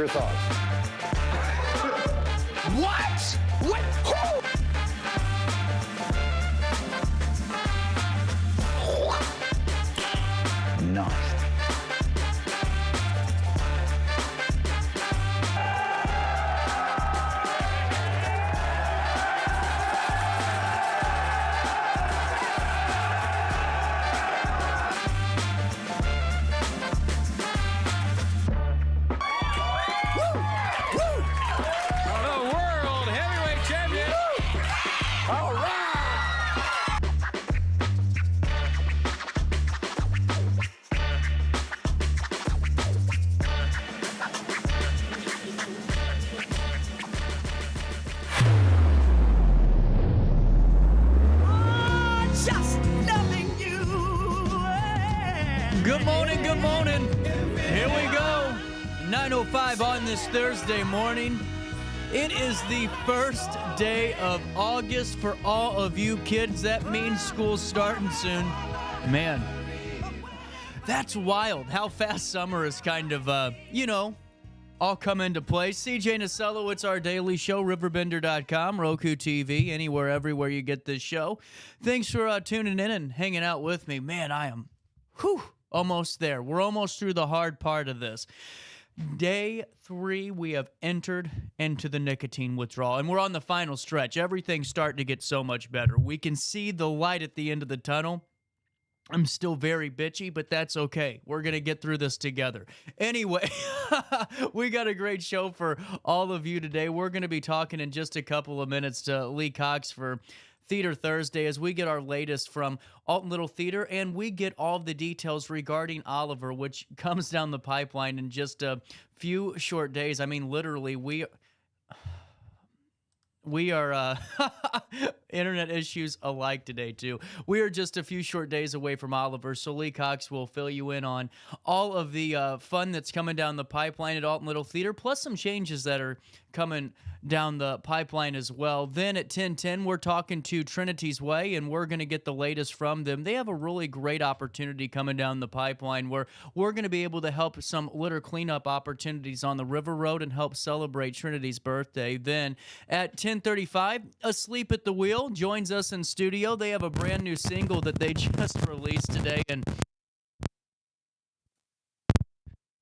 Your thoughts? What? What? Who? Nice. On this Thursday morning. It is the first day of August for all of you kids. That means school's starting soon. Man, that's wild how fast summer is kind of, all come into play. CJ Nasello, it's our daily show, RiverBender.com, Roku TV, anywhere, everywhere you get this show. Thanks for tuning in and hanging out with me. Man, I am almost there. We're almost through the hard part of this. Day 3, we have entered into the nicotine withdrawal, and we're on the final stretch. Everything's starting to get so much better. We can see the light at the end of the tunnel. I'm still very bitchy, but that's okay. We're going to get through this together. Anyway, we got a great show for all of you today. We're going to be talking in just a couple of minutes to Lee Cox for Theater Thursday as we get our latest from Alton Little Theater, and we get all of the details regarding Oliver, which comes down the pipeline in just a few short days. I mean, literally, we are internet issues alike today, too. We are just a few short days away from Oliver, so Lee Cox will fill you in on all of the fun that's coming down the pipeline at Alton Little Theater, plus some changes that are coming down the pipeline as well. Then at 10:10, we're talking to Trinity's Way, and we're going to get the latest from them. They have a really great opportunity coming down the pipeline where we're going to be able to help some litter cleanup opportunities on the River Road and help celebrate Trinity's birthday. Then at 10:35, Asleep at the Wheel joins us in studio. They have a brand new single that they just released today, and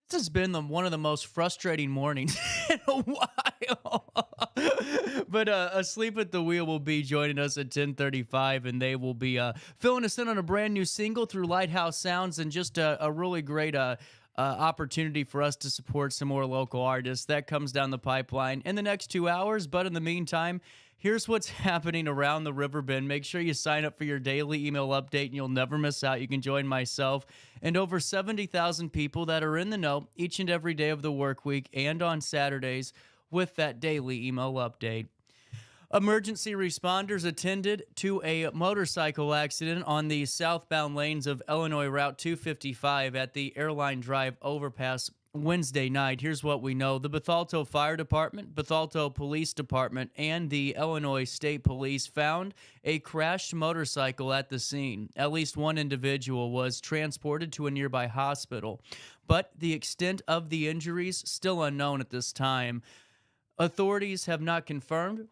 this has been one of the most frustrating mornings in a while. But Asleep at the Wheel will be joining us at 10:35, and they will be filling us in on a brand new single through Lighthouse Sounds, and just a really great opportunity for us to support some more local artists. That comes down the pipeline in the next 2 hours. But in the meantime, here's what's happening around the Riverbend. Make sure you sign up for your daily email update, and you'll never miss out. You can join myself and over 70,000 people that are in the know each and every day of the work week and on Saturdays with that daily email update. Emergency responders attended to a motorcycle accident on the southbound lanes of Illinois Route 255 at the Airline Drive overpass Wednesday night. Here's what we know. The Bethalto Fire Department, Bethalto Police Department, and the Illinois State Police found a crashed motorcycle at the scene. At least one individual was transported to a nearby hospital, but the extent of the injuries still unknown at this time. Authorities have not confirmed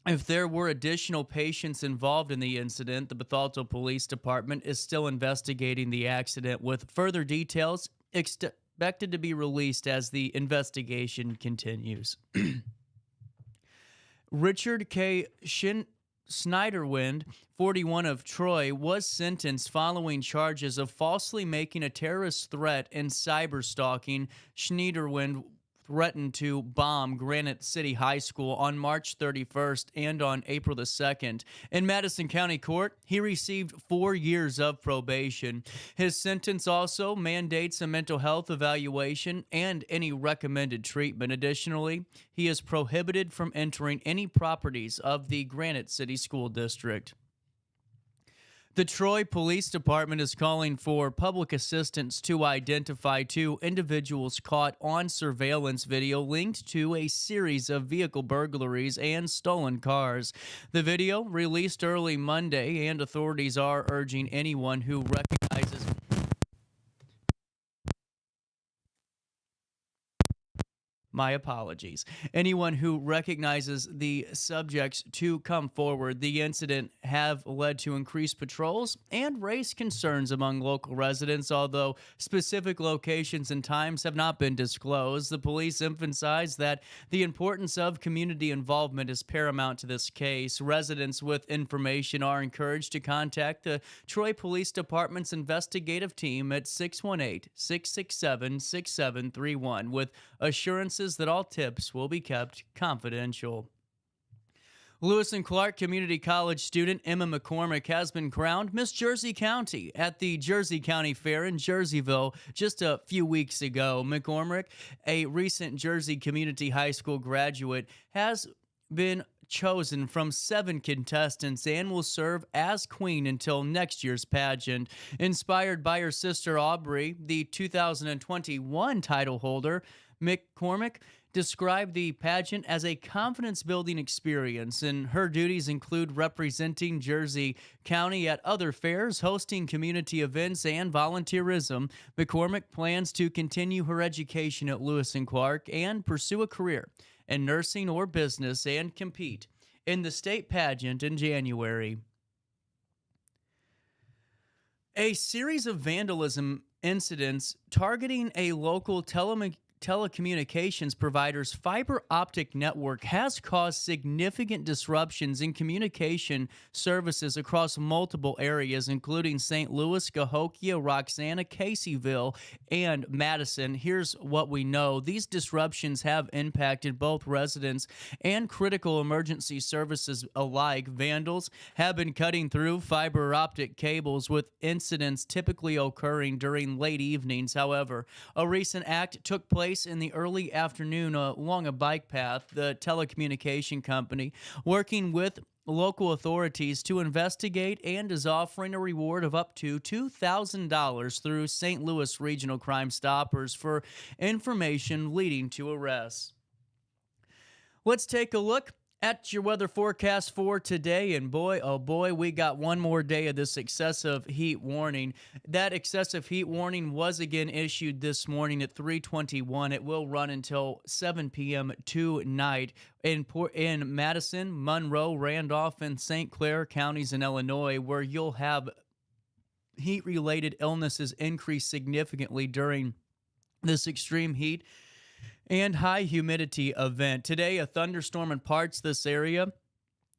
if there were additional patients involved in the incident. The Bethalto Police Department is still investigating the accident, with further details expected to be released as the investigation continues. Richard K. Snyderwind, 41 of Troy, was sentenced following charges of falsely making a terrorist threat and cyberstalking. Snyderwind threatened to bomb Granite City High School on March 31st and on April the 2nd. In Madison County Court, he received 4 years of probation. His sentence also mandates a mental health evaluation and any recommended treatment. Additionally, he is prohibited from entering any properties of the Granite City School District. The Troy Police Department is calling for public assistance to identify 2 individuals caught on surveillance video linked to a series of vehicle burglaries and stolen cars. The video released early Monday, and authorities are urging anyone who recognizes My apologies. Anyone who recognizes the subjects to come forward. The incident have led to increased patrols and raised concerns among local residents, although specific locations and times have not been disclosed. The police emphasize that the importance of community involvement is paramount to this case. Residents with information are encouraged to contact the Troy Police Department's investigative team at 618-667-6731 with assurances that all tips will be kept confidential. Lewis and Clark Community College student Emma McCormick has been crowned Miss Jersey County at the Jersey County Fair in Jerseyville just a few weeks ago. McCormick, a recent Jersey Community High School graduate, has been chosen from 7 contestants and will serve as queen until next year's pageant. Inspired by her sister Aubrey, the 2021 title holder, McCormick described the pageant as a confidence-building experience, and her duties include representing Jersey County at other fairs, hosting community events, and volunteerism. McCormick plans to continue her education at Lewis and Clark and pursue a career in nursing or business and compete in the state pageant in January. A series of vandalism incidents targeting a local telecommunications provider's fiber optic network has caused significant disruptions in communication services across multiple areas, including St. Louis, Cahokia, Roxana, Caseyville, and Madison. Here's what we know. These disruptions have impacted both residents and critical emergency services alike. Vandals have been cutting through fiber optic cables, with incidents typically occurring during late evenings. However, a recent act took place in the early afternoon along a bike path. The telecommunication company, working with local authorities to investigate, and is offering a reward of up to $2,000 through St. Louis Regional Crime Stoppers for information leading to arrests. Let's take a look at your weather forecast for today, and boy, oh boy, we got one more day of this excessive heat warning. That excessive heat warning was again issued this morning at 3:21. It will run until 7 p.m. tonight in Madison, Monroe, Randolph, and St. Clair counties in Illinois, where you'll have heat-related illnesses increase significantly during this extreme heat and high humidity event. Today, a thunderstorm in parts of this area.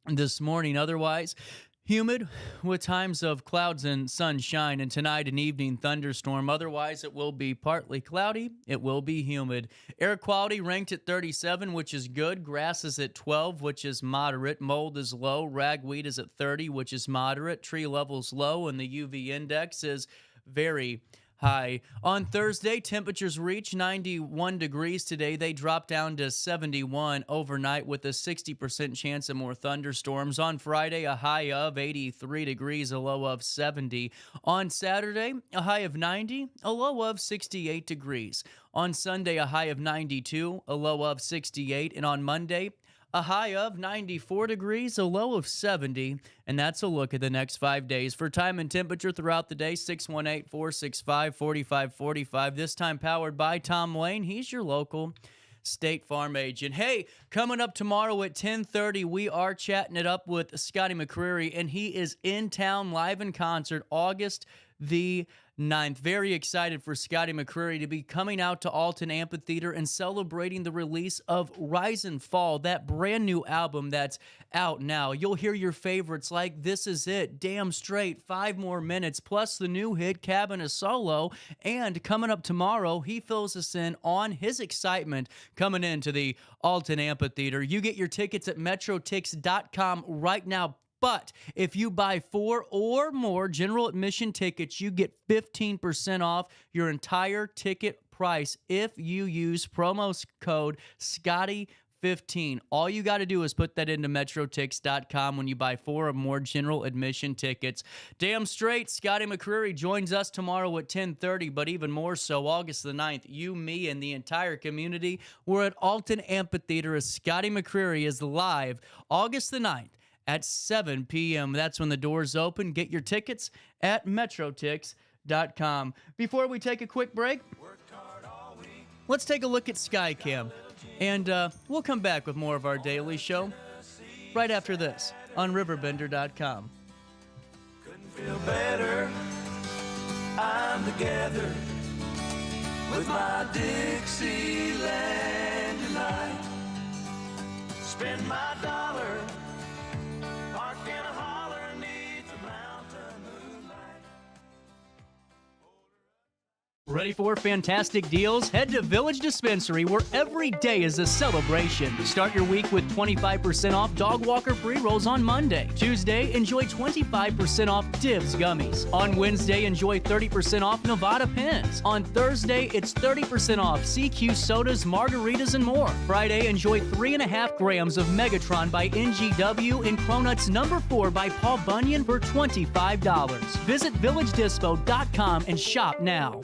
This morning, otherwise humid with times of clouds and sunshine. And tonight, an evening thunderstorm. Otherwise, it will be partly cloudy. It will be humid. Air quality ranked at 37, which is good. Grass is at 12, which is moderate. Mold is low. Ragweed is at 30, which is moderate. Tree levels low, and the UV index is very high. On Thursday, temperatures reach 91 degrees today. They drop down to 71 overnight with a 60% chance of more thunderstorms. On Friday, a high of 83 degrees, a low of 70. On Saturday, a high of 90, a low of 68 degrees. On Sunday, a high of 92, a low of 68. And on Monday, a high of 94 degrees, a low of 70, and that's a look at the next 5 days. For time and temperature throughout the day, 618-465-4545. This time powered by Tom Lane. He's your local State Farm agent. Hey, coming up tomorrow at 10:30, we are chatting it up with Scotty McCreery, and he is in town live in concert August the 9th. Very excited for Scotty McCreery to be coming out to Alton Amphitheater and celebrating the release of Rise and Fall, that brand new album that's out now. You'll hear your favorites like This Is It, Damn Straight, 5 More Minutes, plus the new hit Cabin a Solo. And coming up tomorrow, he fills us in on his excitement coming into the Alton Amphitheater. You get your tickets at metrotix.com right now. But if you buy 4 or more general admission tickets, you get 15% off your entire ticket price if you use promo code Scotty15. All you got to do is put that into metrotix.com when you buy 4 or more general admission tickets. Damn straight, Scotty McCreery joins us tomorrow at 10:30, but even more so, August the 9th, you, me, and the entire community, we're at Alton Amphitheater as Scotty McCreery is live August the 9th. At 7 p.m. That's when the doors open. Get your tickets at metrotix.com. Before we take a quick break, let's take a look at Skycam. And we'll come back with more of our daily show right after this on RiverBender.com. Couldn't feel better. I'm together with my Dixieland tonight. Spend my dollar, park in a holler, needs a mountain moonlight. Ready for fantastic deals? Head to Village Dispensary, where every day is a celebration. Start your week with 25% off Dog Walker pre-rolls on Monday. Tuesday, enjoy 25% off Dibs gummies. On Wednesday, enjoy 30% off Nevada pens. On Thursday, it's 30% off CQ sodas, margaritas, and more. Friday, enjoy 3.5 grams of Megatron by NGW and Cronuts number 4 by Paul Bunyan for $25. Visit VillageDispo.com and shop now.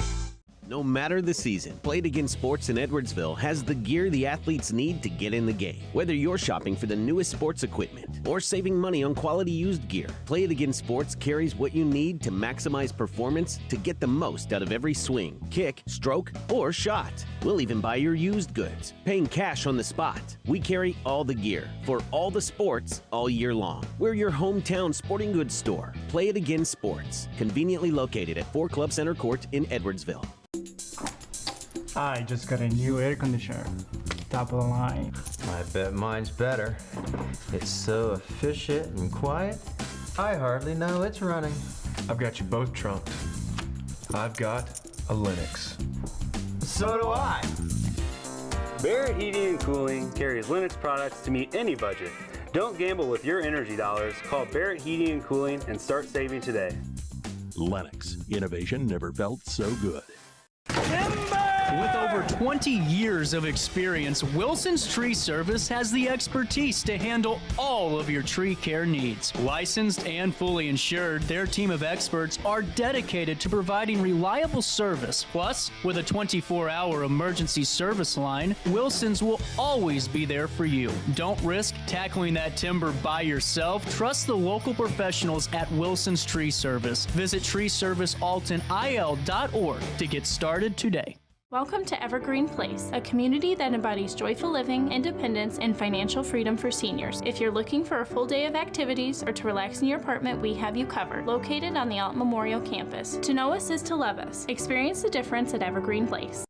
No matter the season, Play It Again Sports in Edwardsville has the gear the athletes need to get in the game. Whether you're shopping for the newest sports equipment or saving money on quality used gear, Play It Again Sports carries what you need to maximize performance to get the most out of every swing, kick, stroke, or shot. We'll even buy your used goods, paying cash on the spot. We carry all the gear for all the sports all year long. We're your hometown sporting goods store. Play It Again Sports, conveniently located at 4 Club Center Court in Edwardsville. I just got a new air conditioner. Top of the line. I bet mine's better. It's so efficient and quiet, I hardly know it's running. I've got you both trumped. I've got a Linux. So do I. Barrett Heating and Cooling carries Linux products to meet any budget. Don't gamble with your energy dollars. Call Barrett Heating and Cooling and start saving today. Lennox. Innovation never felt so good. With over 20 years of experience, Wilson's Tree Service has the expertise to handle all of your tree care needs. Licensed and fully insured, their team of experts are dedicated to providing reliable service. Plus, with a 24-hour emergency service line, Wilson's will always be there for you. Don't risk tackling that timber by yourself. Trust the local professionals at Wilson's Tree Service. Visit treeservicealtonil.org to get started today. Welcome to Evergreen Place, a community that embodies joyful living, independence, and financial freedom for seniors. If you're looking for a full day of activities or to relax in your apartment, we have you covered. Located on the Alton Memorial Campus. To know us is to love us. Experience the difference at Evergreen Place.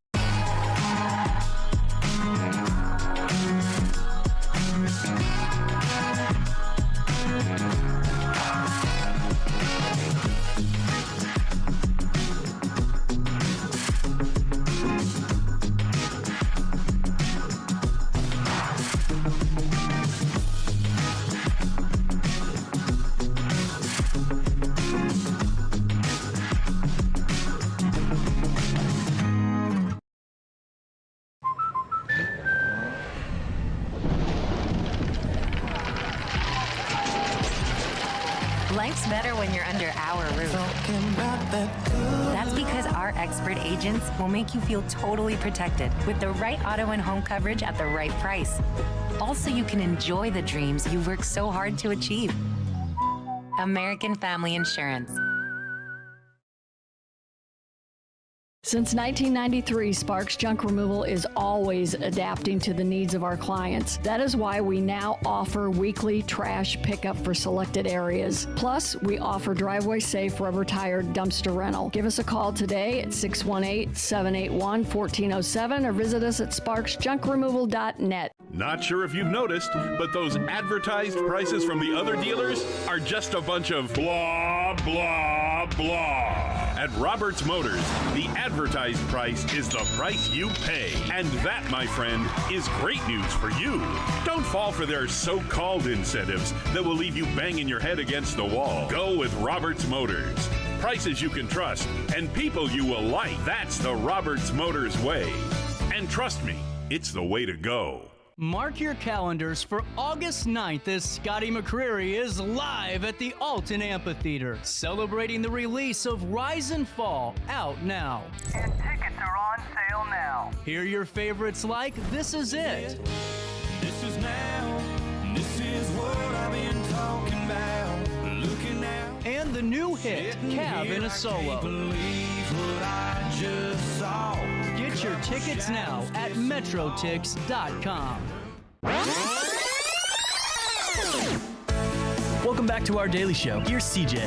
Life's better when you're under our roof. That's because our expert agents will make you feel totally protected with the right auto and home coverage at the right price. Also, you can enjoy the dreams you've worked so hard to achieve. American Family Insurance. Since 1993, Sparks Junk Removal is always adapting to the needs of our clients. That is why we now offer weekly trash pickup for selected areas. Plus, we offer driveway-safe rubber-tired dumpster rental. Give us a call today at 618-781-1407 or visit us at sparksjunkremoval.net. Not sure if you've noticed, but those advertised prices from the other dealers are just a bunch of blah, blah, blah. At Roberts Motors, the advertised price is the price you pay. And that, my friend, is great news for you. Don't fall for their so-called incentives that will leave you banging your head against the wall. Go with Roberts Motors. Prices you can trust and people you will like. That's the Roberts Motors way. And trust me, it's the way to go. Mark your calendars for August 9th as Scotty McCreery is live at the Alton Amphitheater, celebrating the release of Rise and Fall, out now. And tickets are on sale now. Hear your favorites like This Is It. This is now, this is what I've been talking about. Looking out. And the new hit, Cab in a Solo. Believe what I just saw. Get Get your tickets now at metrotix.com. Welcome back to our daily show. Here's CJ.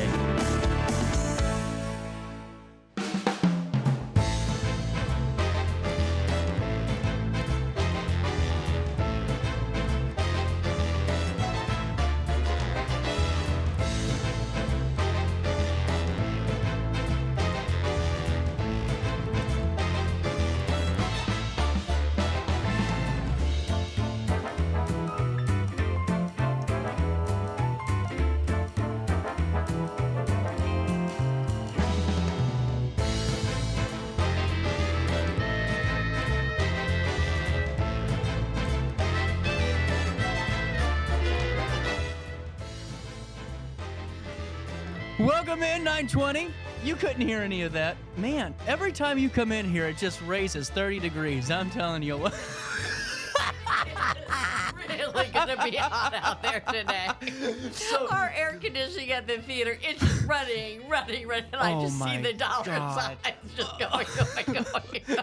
Welcome in, 920. You couldn't hear any of that. Man, every time you come in here, it just raises 30 degrees. I'm telling you. Really gonna be hot out there today. So, our air conditioning at the theater, it's just running, and I just see the dollar signs just going.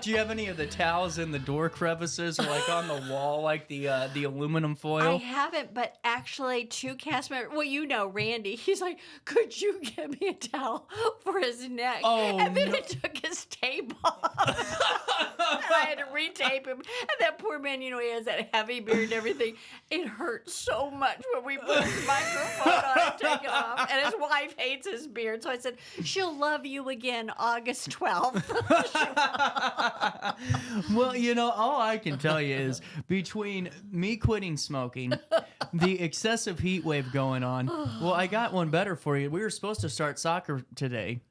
Do you have any of the towels in the door crevices or like on the wall, like the aluminum foil? I haven't, but actually, two cast members. Well, you know, Randy. He's like, "Could you get me a towel for his neck?" Oh, and then no. it took his tape off. And I had to retape him. And that poor man, you know, he has that heavy beard and everything. It hurt so much when we put his microphone on and take it off. And his wife hates his beard. So I said, she'll love you again August 12th. Well, you know, all I can tell you is between me quitting smoking, the excessive heat wave going on, well, I got one better for you. We were supposed to start soccer today.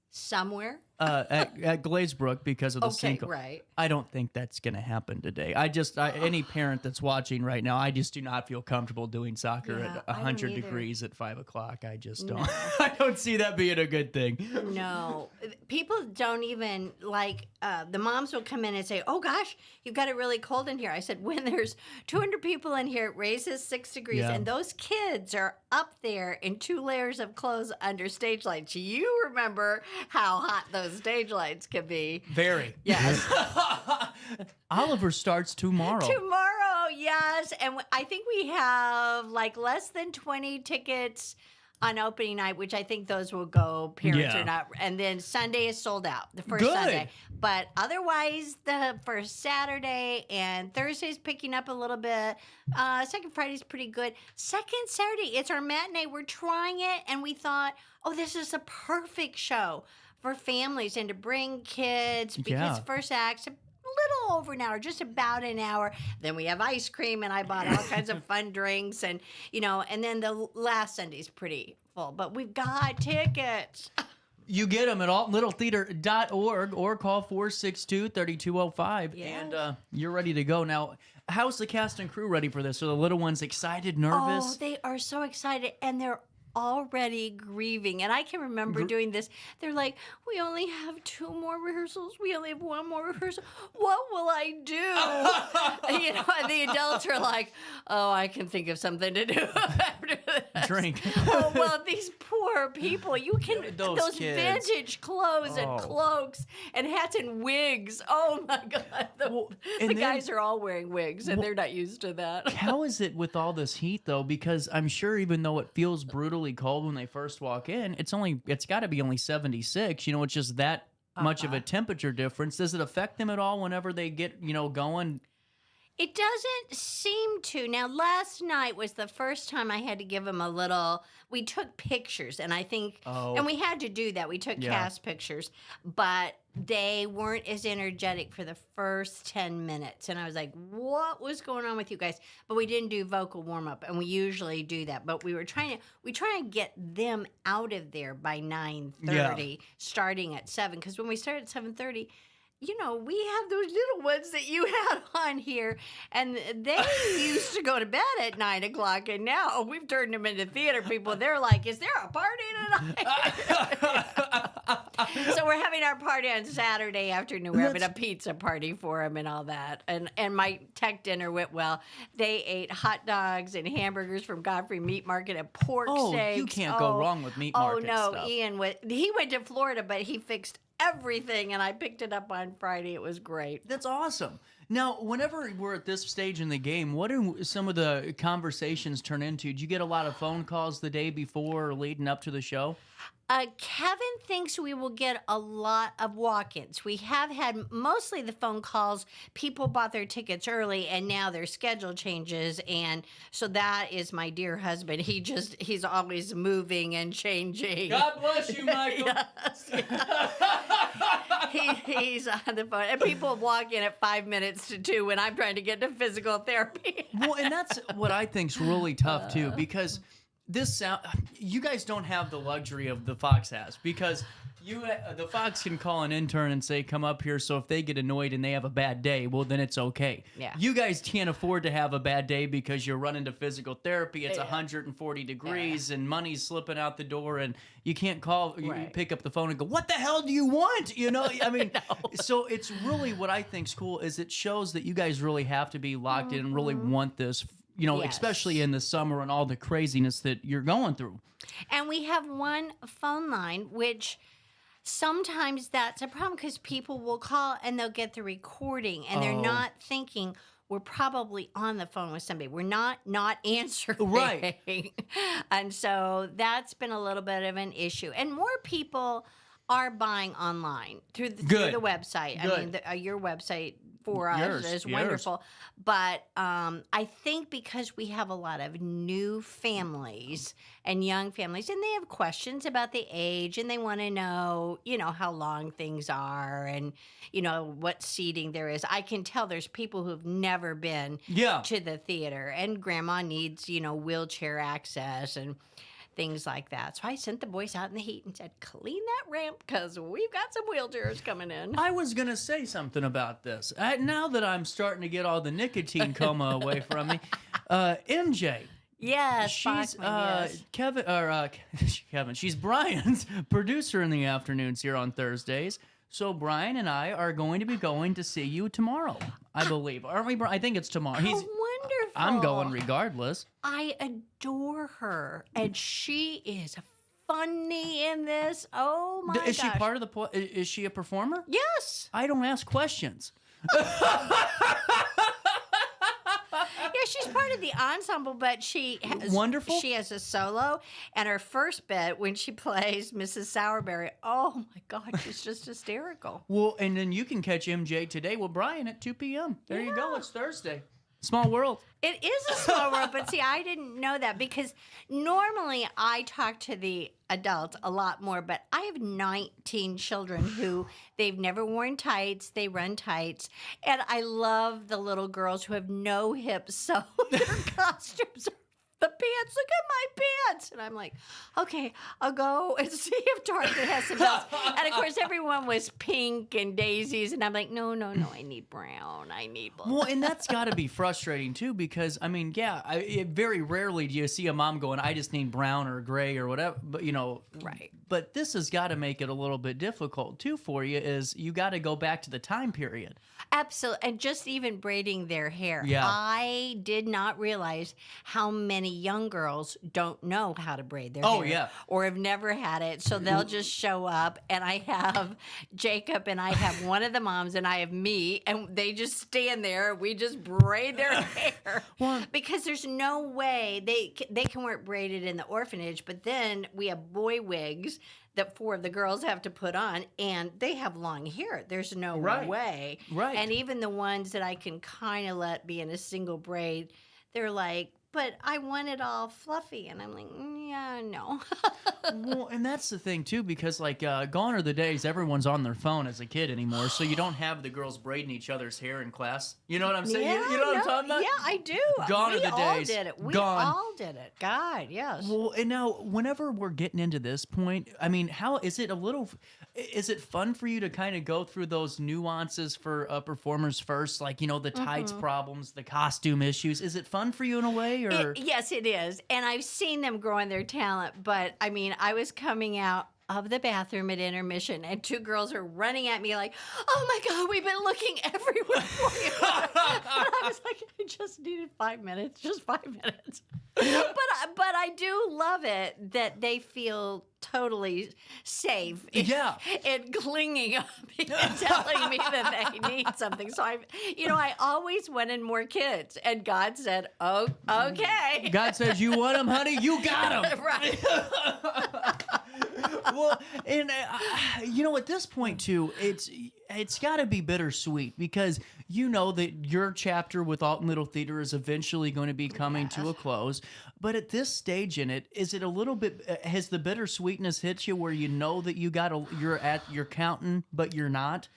Somewhere? At Glazebrook because of the sinkhole. Right. I don't think that's going to happen today. Any parent that's watching right now, I just do not feel comfortable doing soccer at 100 degrees at 5 o'clock. I just don't. I don't see that being a good thing. No. People don't even like, the moms will come in and say, "Oh gosh, you've got it really cold in here." I said, when there's 200 people in here, it raises 6 degrees, and those kids are up there in 2 layers of clothes under stage lights. You remember how hot those stage lights can be. Very. Yes. Oliver starts tomorrow. Tomorrow, yes. And I think we have like less than 20 tickets on opening night, which I think those will go, parents or not. And then Sunday is sold out, the first Sunday. But otherwise, the first Saturday and Thursday's picking up a little bit. Second Friday's pretty good. Second Saturday, it's our matinee. We're trying it, and we thought, oh, this is a perfect show for families and to bring kids because first act's a little over an hour, just about an hour. Then we have ice cream, and I bought all kinds of fun drinks, and and then the last Sunday's pretty full. But we've got tickets. You get them at altonlittletheater.org or call 462-3205, and you're ready to go. Now, how's the cast and crew ready for this? Are the little ones excited, nervous? Oh, they are so excited, and they're already grieving. And I can remember doing this. They're like, "We only have 2 more rehearsals. We only have 1 more rehearsal. What will I do?" And the adults are like, "Oh, I can think of something to do after this." Drink. Oh, well, these poor people. You can, those kids. Vintage clothes and cloaks and hats and wigs. Oh, my God. The guys are all wearing wigs, and they're not used to that. How is it with all this heat, though? Because I'm sure even though it feels brutally cold when they first walk in, it's got to be only 76. It's just that much of a temperature difference. Does it affect them at all whenever they get going? It doesn't seem to. Now, last night was the first time I had to give them a little. We took pictures, and I think, and we had to do that. We took cast pictures, but they weren't as energetic for the first 10 minutes. And I was like, what was going on with you guys? But we didn't do vocal warm-up, and we usually do that. But we try to get them out of there by 9:30, starting at 7. Because when we start at 7:30, we have those little ones that you had on here, and they used to go to bed at 9 o'clock, and now we've turned them into theater people. They're like, "Is there a party tonight?" So we're having our party on Saturday afternoon. We're having a pizza party for them and all that. And my tech dinner went well. They ate hot dogs and hamburgers from Godfrey Meat Market and pork steaks. You can't go wrong with meat market stuff. stuff. Ian he went to Florida, but he fixed everything, and I picked it up on Friday. It was great. That's awesome. Now, whenever we're at this stage in the game, what do some of the conversations turn into? Do you get a lot of phone calls the day before or leading up to the show? Kevin thinks we will get a lot of walk-ins. We have had mostly the phone calls. People bought their tickets early, and now their schedule changes. And so that is my dear husband. He's always moving and changing. God bless you, Michael. He's on the phone. And people walk in at 5 minutes to 2 when I'm trying to get to physical therapy. Well, and that's what I think's really tough, too, because you guys don't have the luxury of the Fox has, because the Fox can call an intern and say, come up here, so if they get annoyed and they have a bad day, well, then it's okay. Yeah. You guys can't afford to have a bad day because you're running to physical therapy, it's 140 degrees, and money's slipping out the door, and you can't you pick up the phone and go, what the hell do you want? You know, I mean, so it's really, what I think's cool is it shows that you guys really have to be locked in and really want this, you know, especially in the summer and all the craziness that you're going through. And we have one phone line, which sometimes that's a problem because people will call and they'll get the recording and they're not thinking we're probably on the phone with somebody. We're not answering. Right. And so that's been a little bit of an issue. And more people are buying online through the website. Good. I mean, your website for us is wonderful. But I think because we have a lot of new families and young families, and they have questions about the age, and they want to know, you know, how long things are and, you know, what seating there is. I can tell there's people who've never been to the theater, and grandma needs, you know, wheelchair access and things like that. So I sent the boys out in the heat and said, clean that ramp because we've got some wheelchairs coming in. I was going to say something about this. Now that I'm starting to get all the nicotine coma away from me, MJ. Yes, she's yes. Kevin. She's Brian's producer in the afternoons here on Thursdays. So Brian and I are going to be going to see you tomorrow, I believe. Aren't we, Brian? I think it's tomorrow. Wonderful. I'm going regardless. I adore her, and she is funny in this. Oh my gosh. Is she part of the is she a performer? Yes. I don't ask questions. Yeah, she's part of the ensemble, but she has wonderful. She has a solo, and her first bit when she plays Mrs. Sourberry. Oh my God, she's just hysterical. Well, and then you can catch MJ today with Brian at 2 p.m. There you go. It's Thursday. Small world. It is a small world, but see, I didn't know that because normally I talk to the adults a lot more, but I have 19 children who they've never worn tights, they run tights, and I love the little girls who have no hips, so their costumes are the pants. Look at my pants. And I'm like, okay, I'll go and see if Target has some else. And of course, everyone was pink and daisies. And I'm like, no, I need brown. I need blue. Well, and that's got to be frustrating too, because I mean, very rarely do you see a mom going, I just need brown or gray or whatever. But you know, right. But this has got to make it a little bit difficult too for you. Is you got to go back to the time period. Absolutely. And just even braiding their hair. Yeah. I did not realize how many young girls don't know how to braid their hair. Oh, yeah. Or have never had it. So they'll just show up, and I have Jacob, and I have one of the moms, and I have me, and they just stand there. We just braid their hair. Well, because there's no way they can wear it braided in the orphanage, but then we have boy wigs that 4 of the girls have to put on, and they have long hair. There's no way. Right. And even the ones that I can kind of let be in a single braid, they're like, but I want it all fluffy. And I'm like, yeah, no. Well, and that's the thing, too, because, like, gone are the days everyone's on their phone as a kid anymore, so you don't have the girls braiding each other's hair in class. You know what I'm saying? Yeah, you know what I'm talking about? Yeah, I do. Gone are the days. We all did it. We Gone. all did it. God, yes. Well, and now, whenever we're getting into this point, I mean, how is it is it fun for you to kind of go through those nuances for performers first? Like, you know, the tights problems, the costume issues. Is it fun for you in a way? Or yes, it is. And I've seen them grow in their talent. But, I mean, I was coming out of the bathroom at intermission, and 2 girls are running at me like, oh, my God, we've been looking everywhere for you. And I was like, I just needed 5 minutes, just 5 minutes. But I do love it that they feel totally safe in clinging on me and telling me that they need something. So I always wanted more kids, and God said, "Oh, okay." God says, "You want them, honey? You got them." Right. Well, and at this point too, it's got to be bittersweet because you know that your chapter with Alton Little Theater is eventually going to be coming to a close. But at this stage in it, is it a little bit? Has the bittersweetness hit you where you know that you're counting, but you're not?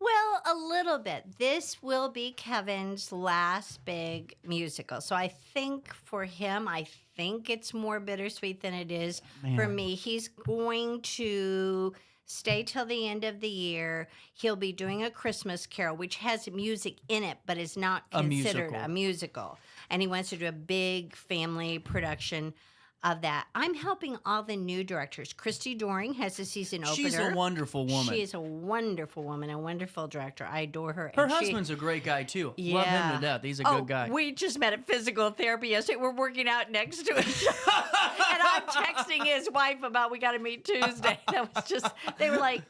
Well, a little bit. This will be Kevin's last big musical. So I think for him, it's more bittersweet than it is for me. He's going to stay till the end of the year. He'll be doing A Christmas Carol, which has music in it, but is not considered a musical. And he wants to do a big family production of that. I'm helping all the new directors. Christy Doring has a season opener. She's a wonderful woman. She is a wonderful woman, a wonderful director. I adore her. Her husband's a great guy, too. Yeah. Love him to death. He's a good guy. We just met at physical therapy yesterday. We're working out next to each other. And I'm texting his wife about we got to meet Tuesday. That was just, they were like,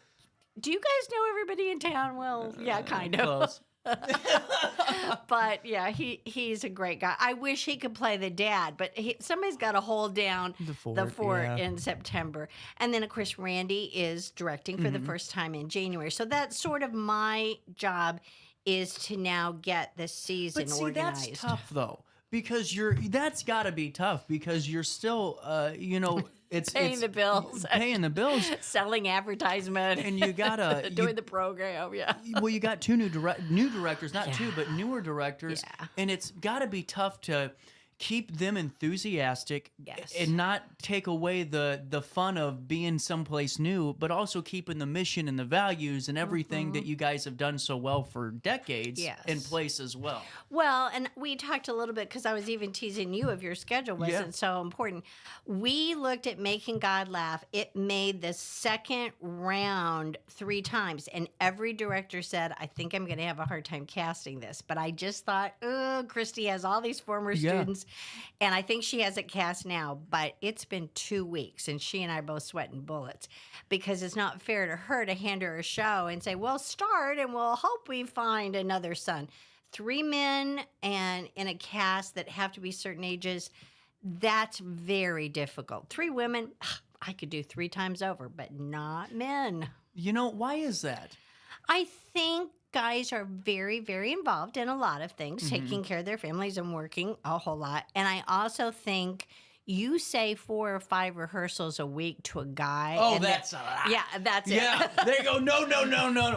do you guys know everybody in town? Well, yeah, kind of. Close. But yeah, he's a great guy. I wish he could play the dad, but somebody's got to hold down the fort in September. And then, of course, Randy is directing for the first time in January. So that's sort of my job, is to now get the season organized. That's tough, though. Because that's got to be tough because you're still, it's paying the bills, selling advertisement, and you gotta doing the program. Yeah. Well, you got two new directors, not two, but newer directors, and it's got to be tough to keep them enthusiastic and not take away the fun of being someplace new, but also keeping the mission and the values and everything that you guys have done so well for decades in place as well. Well, and we talked a little bit because I was even teasing you if your schedule wasn't so important. We looked at Making God Laugh. It made the second round 3 times, and every director said, I think I'm going to have a hard time casting this. But I just thought, Christy has all these former students. And I think she has it cast now, but it's been 2 weeks, and she and I are both sweating bullets because it's not fair to her to hand her a show and say, well, start, and we'll hope we find another son. 3 men and in a cast that have to be certain ages, that's very difficult. 3 women, I could do 3 times over, but not men. Why is that? I think guys are very, very involved in a lot of things, taking care of their families and working a whole lot. And I also think you say 4 or 5 rehearsals a week to a guy. Oh, that's a lot. Yeah, that's it. Yeah, they go, no.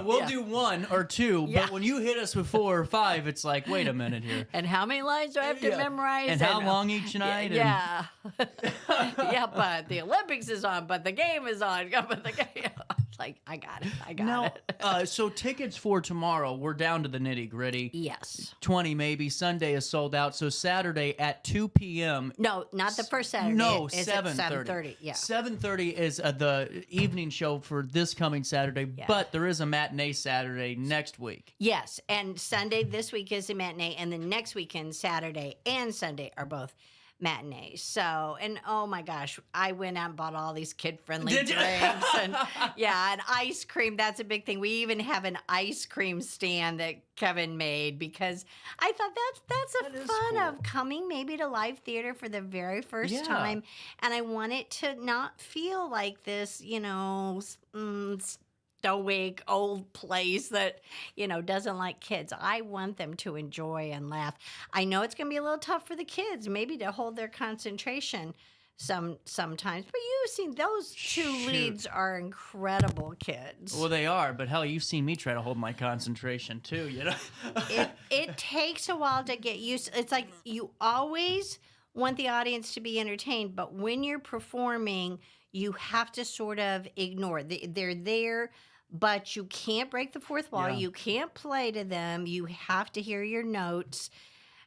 We'll do 1 or 2. But when you hit us with 4 or 5, it's like, wait a minute here. And how many lines do I have to memorize? And how long each night? Yeah. But the Olympics is on, but the game is on. But the game... Like, I got it. So tickets for tomorrow, we're down to the nitty gritty. Yes. 20 maybe. Sunday is sold out. So Saturday at 2 p.m. No, not the first Saturday. No, 7:30. 7:30. Yeah. 7:30 is the evening show for this coming Saturday, but there is a matinee Saturday next week. Yes, and Sunday this week is a matinee, and the next weekend, Saturday and Sunday, are both matinees. So, and oh my gosh, I went out and bought all these kid-friendly drinks and and ice cream. That's a big thing. We even have an ice cream stand that Kevin made because I thought that's a fun cool. of coming maybe to live theater for the very first time, and I want it to not feel like this, stoic old place that doesn't like kids. I want them to enjoy and laugh. I know it's going to be a little tough for the kids maybe to hold their concentration sometimes, but you've seen those 2 leads are incredible kids. Well, they are, but hell, you've seen me try to hold my concentration too, it takes a while to get used. It's like you always want the audience to be entertained, but when you're performing, you have to sort of ignore. They're there, but you can't break the fourth wall. You can't play to them. You have to hear your notes.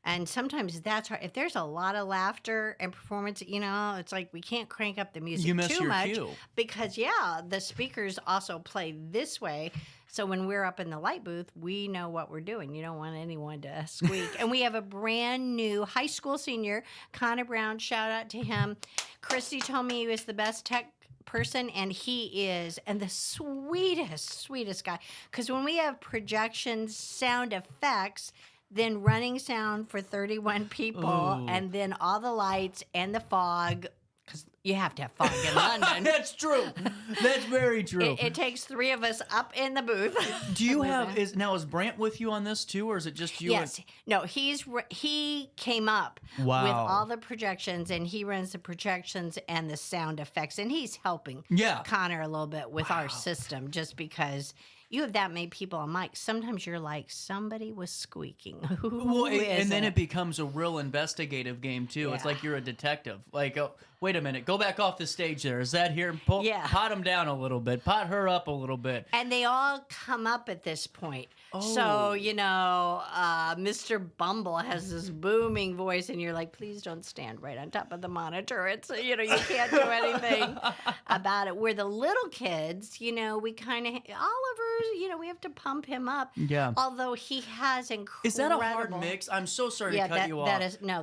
And sometimes that's hard. If there's a lot of laughter and performance, it's like we can't crank up the music too much. Cue. Because, the speakers also play this way. So when we're up in the light booth, we know what we're doing. You don't want anyone to squeak. And we have a brand new high school senior, Connor Brown. Shout out to him. Christy told me he was the best tech person, and he is, and the sweetest guy. Because when we have projections, sound effects, then running sound for 31 people, and then all the lights and the fog, because you have to have fog in London. That's true. That's very true. It takes 3 of us up in the booth. Do you have is Brant with you on this too, or is it just you? Yes. No, he came up with all the projections, and he runs the projections and the sound effects, and he's helping Connor a little bit with our system, just because you have that many people on mic. Sometimes you're like, somebody was squeaking. And then it becomes a real investigative game too. It's like you're a detective. Like, oh, wait a minute, go back off the stage there. Is that here? Pot him down a little bit. Pot her up a little bit. And they all come up at this point. So, Mr. Bumble has this booming voice, and you're like, please don't stand right on top of the monitor. It's, you can't do anything about it. Where the little kids, we kind of, Oliver, we have to pump him up. Yeah. Although he has incredible. Is that a hard mix? I'm so sorry to cut you off.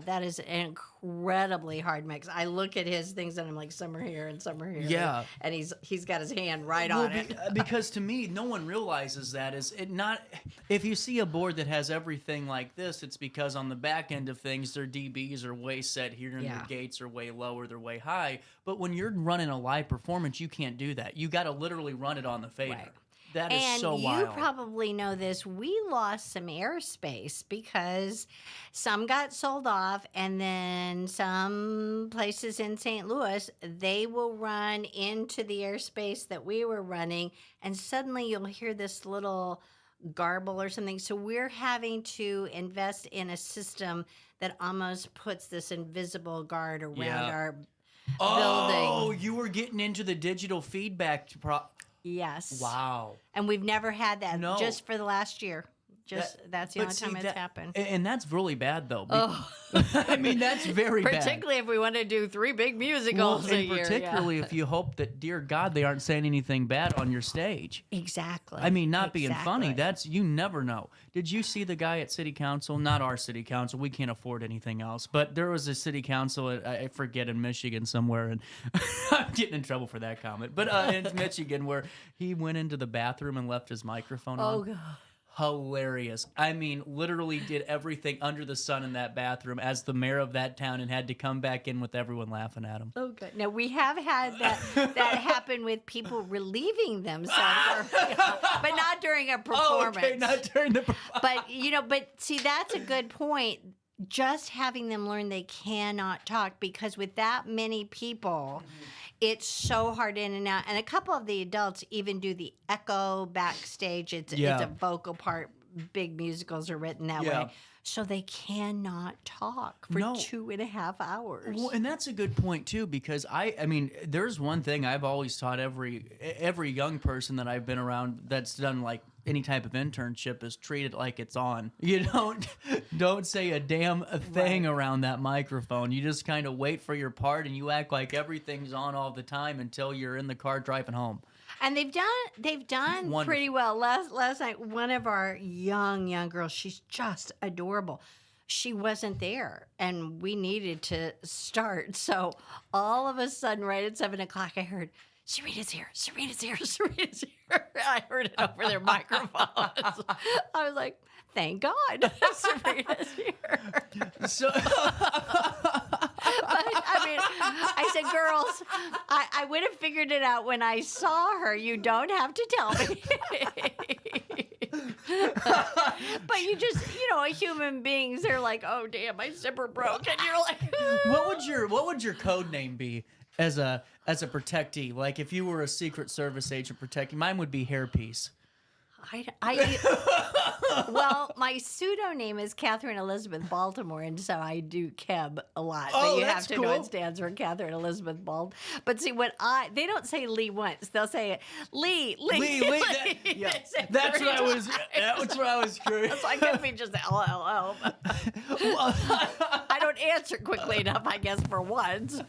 That is an incredibly hard mix. I look at his things, and I'm like, some are here and some are here. Yeah. And he's got his hand right on it. Because to me, no one realizes that. If you see a board that has everything like this, it's because on the back end of things, their DBs are way set here, and their gates are way lower, they're way high. But when you're running a live performance, you can't do that. You got to literally run it on the fader. Right. That is so wild. And you probably know this. We lost some airspace because some got sold off, and then some places in St. Louis, they will run into the airspace that we were running, and suddenly you'll hear this little garble or something. So we're having to invest in a system that almost puts this invisible guard around our building. Oh, you were getting into the digital feedback. Yes. Wow. And we've never had that just for the last year. That's the only time it's happened. And that's really bad, though. I mean, that's very bad. Particularly if we want to do 3 big musicals a year. Particularly if you hope that, dear God, they aren't saying anything bad on your stage. Exactly. I mean, not being funny. You never know. Did you see the guy at City Council? Not our City Council. We can't afford anything else. But there was a City Council, I forget, in Michigan somewhere. And I'm getting in trouble for that comment. But in Michigan, where he went into the bathroom and left his microphone on. Oh, God. Hilarious. I mean, literally did everything under the sun in that bathroom as the mayor of that town, and had to come back in with everyone laughing at him. Oh, good. Now, we have had that happen with people relieving themselves, but not during a performance. Oh, okay, not during the performance. But see, that's a good point. Just having them learn they cannot talk, because with that many people, it's so hard in and out. And a couple of the adults even do the echo backstage. It's a vocal part. Big musicals are written that way. So they cannot talk for 2.5 hours. Well, and that's a good point too, because I mean, there's one thing I've always taught every young person that I've been around that's done like any type of internship is treat it like it's on. You don't say a damn thing around that microphone. You just kind of wait for your part, and you act like everything's on all the time until you're in the car driving home. And they've done Wonderful. Pretty well. Last night, one of our young girls, she's just adorable. She wasn't there, and we needed to start. So all of a sudden, right at 7 o'clock, I heard, Serena's here, Serena's here, Serena's here. I heard it over their microphones. I was like, thank God, Serena's here. So, but I mean, I said, girls, I would have figured it out when I saw her. You don't have to tell me. But you just, human beings, they're like, oh damn, my zipper broke, and you're like, what would your code name be as a protectee? Like if you were a Secret Service agent protecting, mine would be Hairpiece. Well, my pseudonym is Catherine Elizabeth Baltimore, and so I do Keb a lot. Oh, but you that's have to know it stands for Catherine Elizabeth Bald. But see, they don't say Lee once; they'll say Lee. That's what I was. That's what I was curious. So I could be just LLL. I don't answer quickly enough, I guess, for once.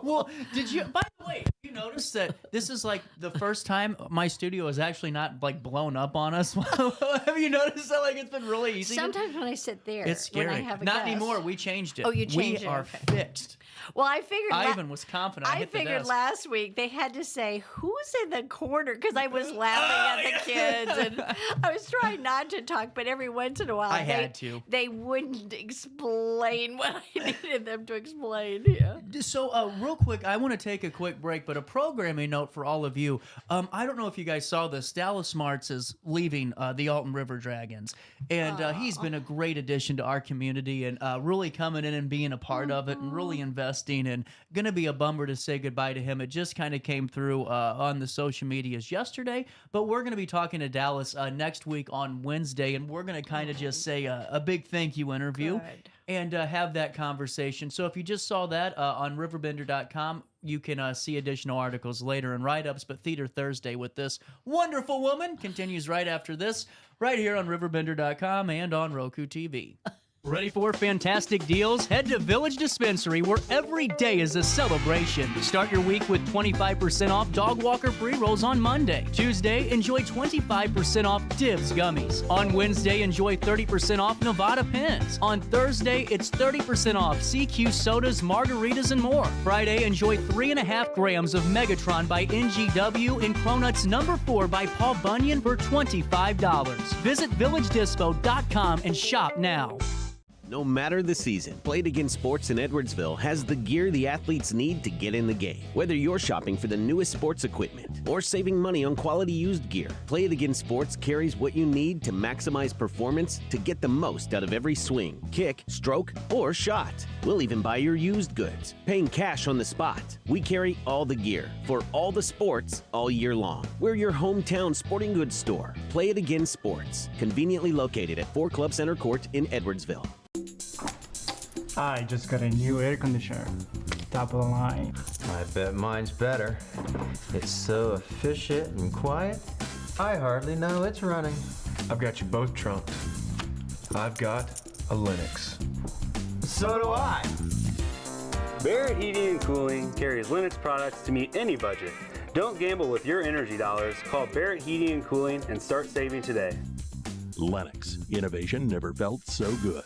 Well, did you? By the way, notice that this is like the first time my studio is actually not like blown up on us? Have you noticed that? Like it's been really easy. Sometimes when I sit there, it's scary. when I have a not guest. anymore. We changed it. Oh, you changed we it. are Okay. fixed. Well, I figured. Ivan was confident. I hit the figured desk. last week they had to say who's in the corner because I was laughing at the kids and I was trying not to talk, but every once in a while they wouldn't explain what I needed them to explain. Yeah. So, real quick, I want to take a quick break, but a programming note for all of you. I don't know if you guys saw this. Dallas Smarts is leaving the Alton River Dragons, and he's been a great addition to our community and really coming in and being a part of it and really investing, and going to be a bummer to say goodbye to him. It just kind of came through on the social medias yesterday, but we're going to be talking to Dallas next week on Wednesday, and we're going to kind of just say a big thank you interview. Good. And have that conversation. So if you just saw that on RiverBender.com, you can see additional articles later and write-ups. But Theater Thursday with this wonderful woman continues right after this, right here on RiverBender.com and on Roku TV. Ready for fantastic deals? Head to Village Dispensary, where every day is a celebration. Start your week with 25% off Dog Walker pre-rolls on Monday. Tuesday, enjoy 25% off Divs gummies. On Wednesday, enjoy 30% off Nevada pens. On Thursday, it's 30% off CQ sodas, margaritas, and more. Friday, enjoy 3.5 grams of Megatron by NGW and Cronuts No. 4 by Paul Bunyan for $25. Visit VillageDispo.com and shop now. No matter the season, Play It Again Sports in Edwardsville has the gear the athletes need to get in the game. Whether you're shopping for the newest sports equipment or saving money on quality used gear, Play It Again Sports carries what you need to maximize performance to get the most out of every swing, kick, stroke, or shot. We'll even buy your used goods, paying cash on the spot. We carry all the gear for all the sports all year long. We're your hometown sporting goods store. Play It Again Sports, conveniently located at 4 Club Center Court in Edwardsville. I just got a new air conditioner. Top of the line. I bet mine's better. It's so efficient and quiet, I hardly know it's running. I've got you both trunked. I've got a Linux. So do I. Barrett Heating and Cooling carries Linux products to meet any budget. Don't gamble with your energy dollars. Call Barrett Heating and Cooling and start saving today. Lennox. Innovation never felt so good.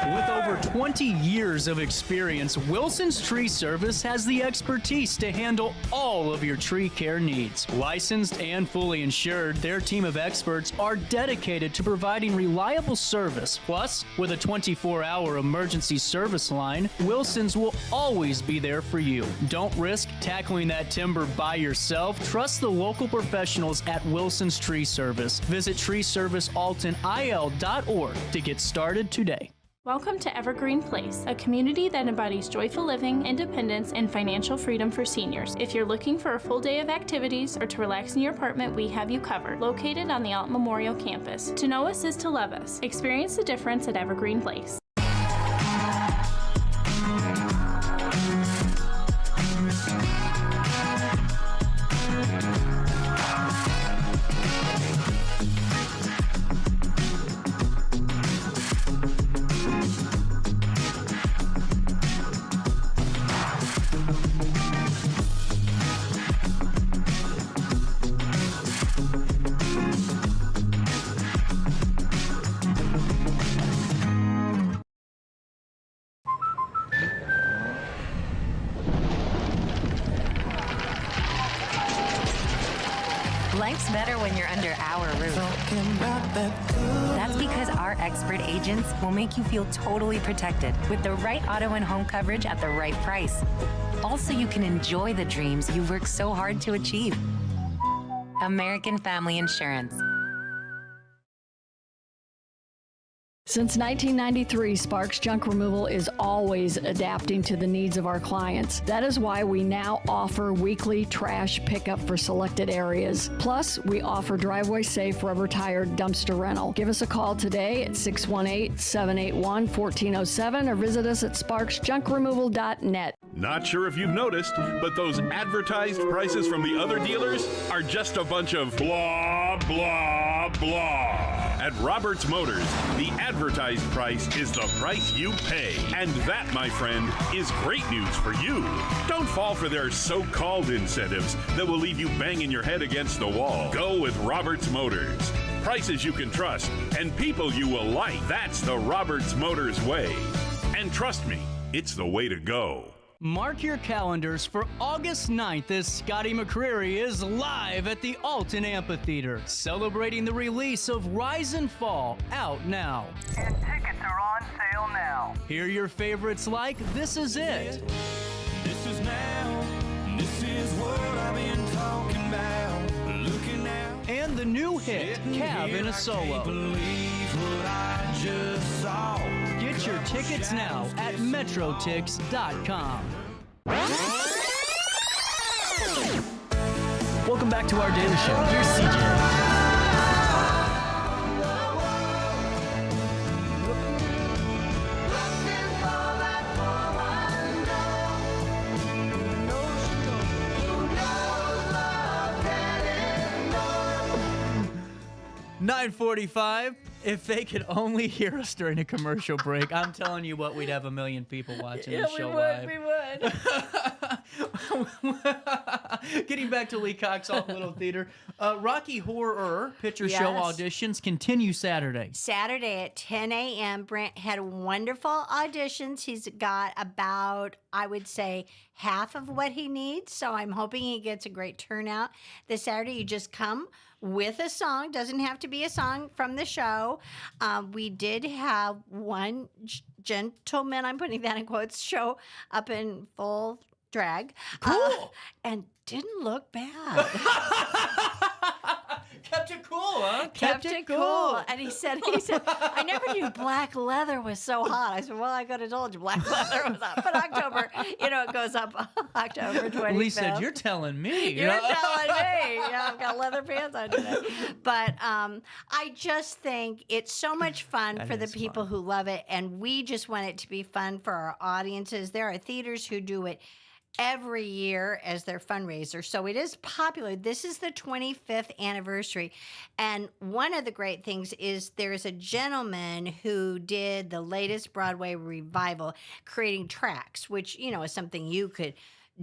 With over 20 years of experience, Wilson's Tree Service has the expertise to handle all of your tree care needs. Licensed and fully insured, their team of experts are dedicated to providing reliable service. Plus, with a 24-hour emergency service line, Wilson's will always be there for you. Don't risk tackling that timber by yourself. Trust the local professionals at Wilson's Tree Service. Visit treeservicealtonil.org to get started today. Welcome to Evergreen Place, a community that embodies joyful living, independence, and financial freedom for seniors. If you're looking for a full day of activities or to relax in your apartment, we have you covered. Located on the Alton Memorial campus. To know us is to love us. Experience the difference at Evergreen Place. Life's better when you're under our roof. That's because our expert agents will make you feel totally protected with the right auto and home coverage at the right price. Also, you can enjoy the dreams you've worked so hard to achieve. American Family Insurance. Since 1993, Sparks Junk Removal is always adapting to the needs of our clients. That is why we now offer weekly trash pickup for selected areas. Plus, we offer driveway-safe rubber-tired dumpster rental. Give us a call today at 618-781-1407 or visit us at sparksjunkremoval.net. Not sure if you've noticed, but those advertised prices from the other dealers are just a bunch of blah, blah, blah. At Roberts Motors, the advertised price is the price you pay. And that, my friend, is great news for you. Don't fall for their so-called incentives that will leave you banging your head against the wall. Go with Roberts Motors. Prices you can trust and people you will like. That's the Roberts Motors way. And trust me, it's the way to go. Mark your calendars for August 9th as Scotty McCreery is live at the Alton Amphitheater, celebrating the release of Rise and Fall, out now. And tickets are on sale now. Hear your favorites like This Is It. This is now. This is what I've been talking about. Looking out. And the new hit, Cav in a Solo. Get your tickets now at metrotix.com. Welcome back to our daily show. Here's CJ. $9:45. If they could only hear us during a commercial break, I'm telling you what, we'd have 1 million people watching the show live. We would. Getting back to Lee Cox, Alton Little Theater. Rocky Horror Picture Show Yes. auditions continue Saturday. Saturday at 10 a.m. Brent had wonderful auditions. He's got about, I would say, half of what he needs. So I'm hoping he gets a great turnout. This Saturday, you just come with a song. Doesn't have to be a song from the show. We did have one gentleman, I'm putting that in quotes, show up in full drag. Cool. And didn't look bad. Kept it cool, huh? Kept it cool. And he said, I never knew black leather was so hot. I said, well, I could have told you black leather was hot. But October, it goes up October 25th. Lee said, you're telling me. You're telling me. Yeah, I've got leather pants on today. But I just think it's so much fun for the people who love it. And we just want it to be fun for our audiences. There are theaters who do it every year as their fundraiser. So it is popular. This is the 25th anniversary. And one of the great things is there's a gentleman who did the latest Broadway revival, creating tracks, which, is something you could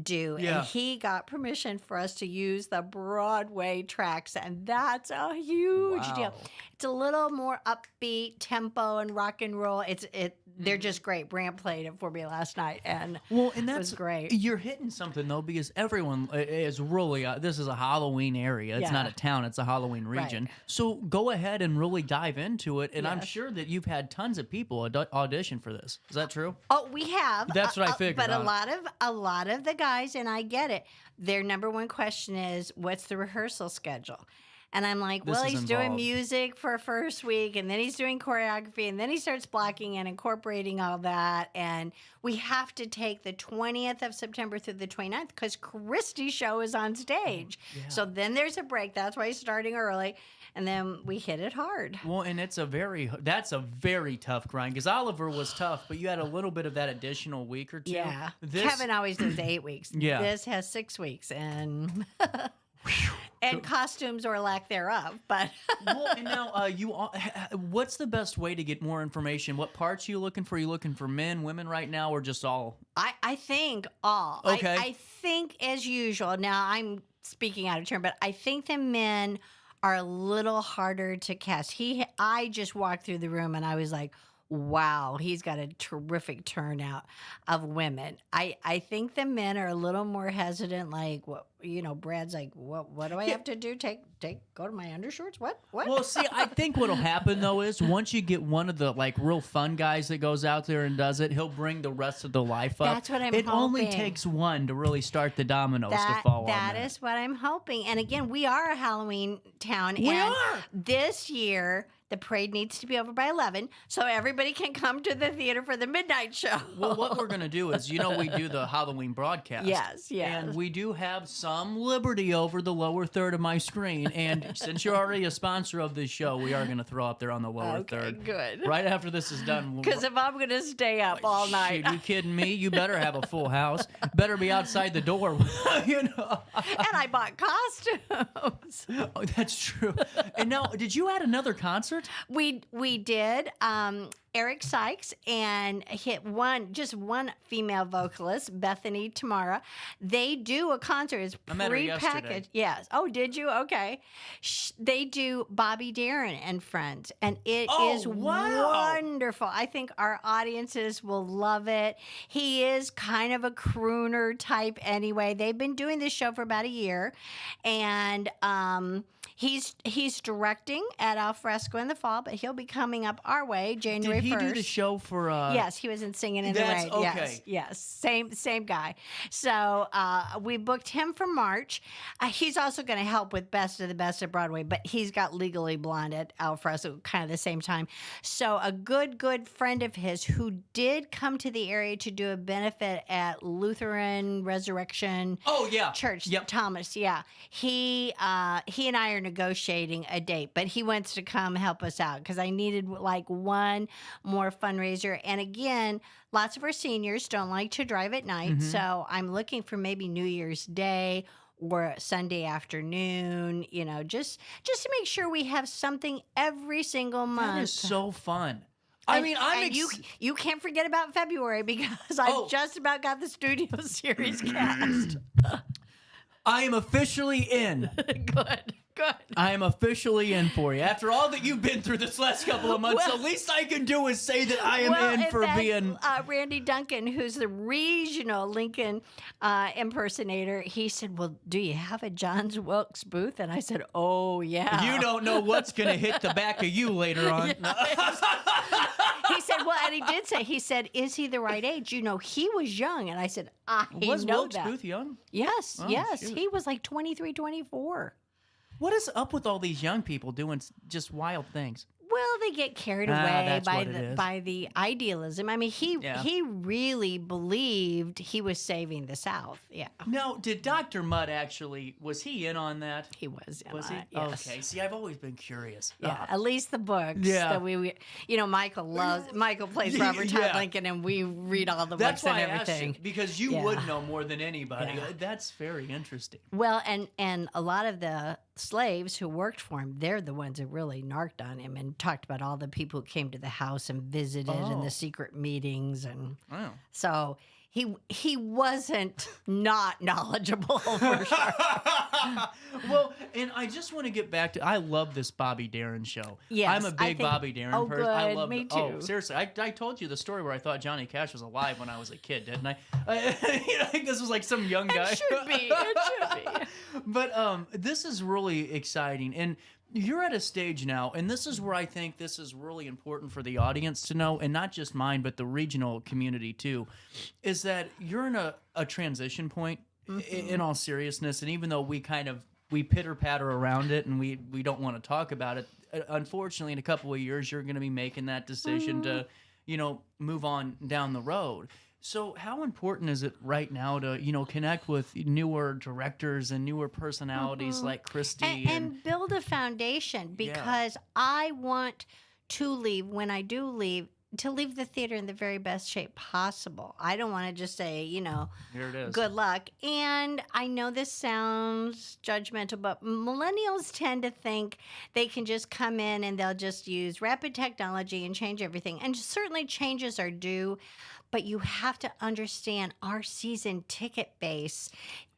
do. Yeah. And he got permission for us to use the Broadway tracks. And that's a huge deal. It's a little more upbeat tempo and rock and roll. They're just great. Brant played it for me last night, and it was great. You're hitting something, though, because everyone is really, this is a Halloween area. It's not a town. It's a Halloween region. Right. So go ahead and really dive into it, and I'm sure that you've had tons of people audition for this. Is that true? Oh, we have. That's what I figured. But a lot of the guys, and I get it, their number one question is, what's the rehearsal schedule? And I'm like, well, he's doing music for first week, and then he's doing choreography, and then he starts blocking and incorporating all that. And we have to take the 20th of September through the 29th because Christie's show is on stage. Yeah. So then there's a break. That's why he's starting early. And then we hit it hard. Well, and that's a very tough grind because Oliver was tough, but you had a little bit of that additional week or two. Yeah. Kevin always does 8 weeks. Yeah. This has 6 weeks, and and costumes or lack thereof. But well, and now what's the best way to get more information? What parts are you looking for? Are you looking for men, women right now, or just all? I think all. Okay. I think as usual. Now I'm speaking out of turn, but I think the men are a little harder to cast. I just walked through the room and I was like, wow, he's got a terrific turnout of women. I think the men are a little more hesitant, like, what, Brad's like, what do I have to do? Go to my undershorts? What? Well, see, I think what'll happen, though, is once you get one of the, real fun guys that goes out there and does it, he'll bring the rest of the life up. That's what I'm hoping. It only hoping. Takes one to really start the dominoes to fall on that. That is what I'm hoping. And again, we are a Halloween town. We are. This year, the parade needs to be over by 11, so everybody can come to the theater for the midnight show. Well, what we're going to do is, we do the Halloween broadcast. Yes. And we do have some liberty over the lower third of my screen. And since you're already a sponsor of this show, we are going to throw up there on the lower third. Good. Right after this is done. Because if I'm going to stay up all night. Are you kidding me? You better have a full house. Better be outside the door. And I bought costumes. Oh, that's true. And now, did you add another concert concert? We did. Eric Sykes and just one female vocalist, Bethany Tamara. They do a concert. It's pre-packaged. Yes. Oh, did you? Okay. They do Bobby Darin and Friends, and it is wonderful. I think our audiences will love it. He is kind of a crooner type anyway. They've been doing this show for about a year, and he's directing at Al Fresco in the fall, but he'll be coming up our way January 1st. Did he do the show for... Yes, he was in Singing in the Rain. Okay. Yes. Same guy. So we booked him for March. He's also going to help with Best of the Best at Broadway, but he's got Legally Blonde at Al Fresco kind of the same time. So a good friend of his who did come to the area to do a benefit at Lutheran Resurrection Church, Thomas, he and I are negotiating a date, but he wants to come help us out because I needed like one more fundraiser. And again, lots of our seniors don't like to drive at night, so I'm looking for maybe New Year's Day or Sunday afternoon, just to make sure we have something every single month. That is so fun. You can't forget about February because I've just about got the studio series cast. I am officially in. Good. I am officially in for you. After all that you've been through this last couple of months, the least I can do is say that I am in for being... Randy Duncan, who's the regional Lincoln impersonator, he said, well, do you have a Johns Wilkes Booth? And I said, oh, yeah. You don't know what's going to hit the back of you later on. He said, well, and he did say, is he the right age? He was young. And I said, Was Wilkes Booth young? Yes, yes. Shoot. He was like 23, 24. What is up with all these young people doing just wild things? Well, they get carried away by the idealism. I mean, he really believed he was saving the South. Yeah. No, did Dr. Mudd was he in on that? He was in on it, yes. Okay. See, I've always been curious. Yeah, at least the books. Yeah. That Michael plays Robert Todd Lincoln, and we read all the books and everything. That's why I asked you, because you would know more than anybody. Yeah. That's very interesting. Well, and a lot of the slaves who worked for him, they're the ones who really narked on him and talked about all the people who came to the house and visited and the secret meetings. And so he wasn't not knowledgeable for sure. Well, and I just want to get back to, I love this Bobby Darin show. Yes, I'm a big Bobby Darin person. Good, I love me too. Oh, seriously, I told you the story where I thought Johnny Cash was alive when I was a kid, didn't I? I think this was like some young guy. It should be. But this is really exciting. And you're at a stage now, and this is where I think this is really important for the audience to know, and not just mine, but the regional community too, is that you're in a transition point in all seriousness. And even though we pitter-patter around it and we don't want to talk about it, unfortunately, in a couple of years, you're going to be making that decision to, move on down the road. So how important is it right now to, connect with newer directors and newer personalities like Christy? And build a foundation, because I want to leave, when I do leave, to leave the theater in the very best shape possible. I don't want to just say, here it is. Good luck. And I know this sounds judgmental, but millennials tend to think they can just come in and they'll just use rapid technology and change everything. And certainly changes are due, but you have to understand our season ticket base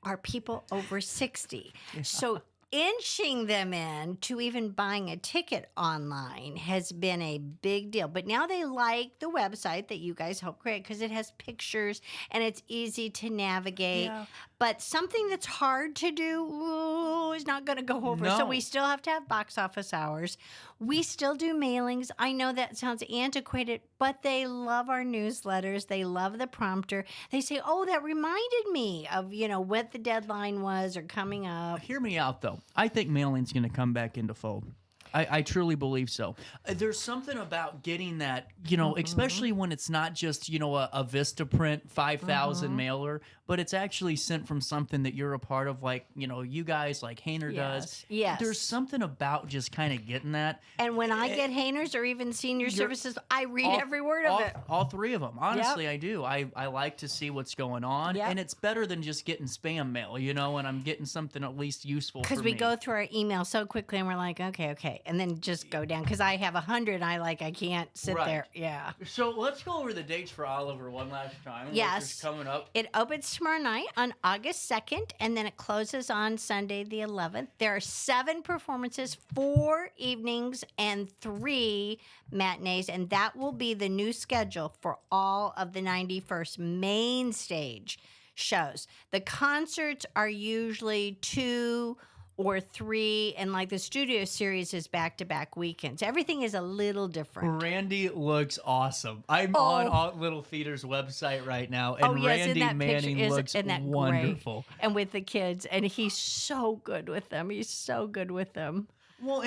are people over 60. Yeah. So inching them in to even buying a ticket online has been a big deal. But now they like the website that you guys help create because it has pictures and it's easy to navigate. Yeah. But something that's hard to do is not going to go over. No. So we still have to have box office hours. We still do mailings. I know that sounds antiquated, but they love our newsletters. They love the prompter. They say, oh, that reminded me of, what the deadline was or coming up. Hear me out, though. I think mailing's going to come back into fold. I truly believe so. There's something about getting that, especially when it's not just, a Vistaprint 5,000 mailer, but it's actually sent from something that you're a part of, like, you guys, like Hainer does. Yes. There's something about just kind of getting that. And when I get Hainer's or even Senior Services, I read every word of it. All three of them. Honestly, I do. I like to see what's going on. Yep. And it's better than just getting spam mail, and I'm getting something at least useful for me. Because we go through our email so quickly and we're like, okay. day, and then just go down because I have 100. I can't sit there. Yeah. So let's go over the dates for Oliver one last time. Yes. Which is coming up. It opens tomorrow night on August 2nd, and then it closes on Sunday the 11th. There are 7 performances, 4 evenings, and 3 matinees, and that will be the new schedule for all of the 91st main stage shows. The concerts are usually 2 or 3, and like the studio series is back-to-back weekends. Everything is a little different. Randy looks awesome. I'm on Alton Little Theater's website right now, and Randy Manning looks wonderful. Great? And with the kids, and he's so good with them. He's so good with them. Well,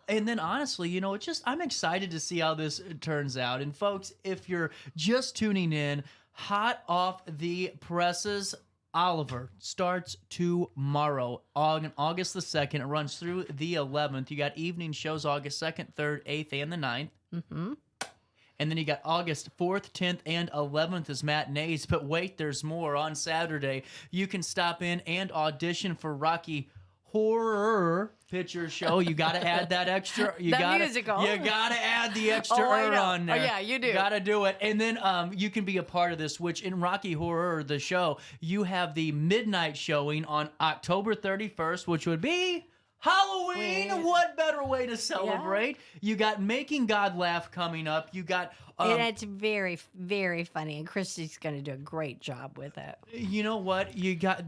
and then honestly, it's just I'm excited to see how this turns out. And folks, if you're just tuning in, hot off the presses, Oliver starts tomorrow on August the 2nd. It runs through the 11th. You got evening shows August 2nd, 3rd, 8th, and the 9th. Mm-hmm. And then you got August 4th, 10th, and 11th as matinees. But wait, there's more. On Saturday, you can stop in and audition for Rocky Horror Picture Show. You got to add that extra. Musical. You got to add the extra on there. Oh, yeah, you do. Got to do it. And then you can be a part of this, which in Rocky Horror, the show, you have the midnight showing on October 31st, which would be Halloween. What better way to celebrate? Yeah. You got Making God Laugh coming up. You got... and it's very, very funny, and Christy's going to do a great job with it. You know what?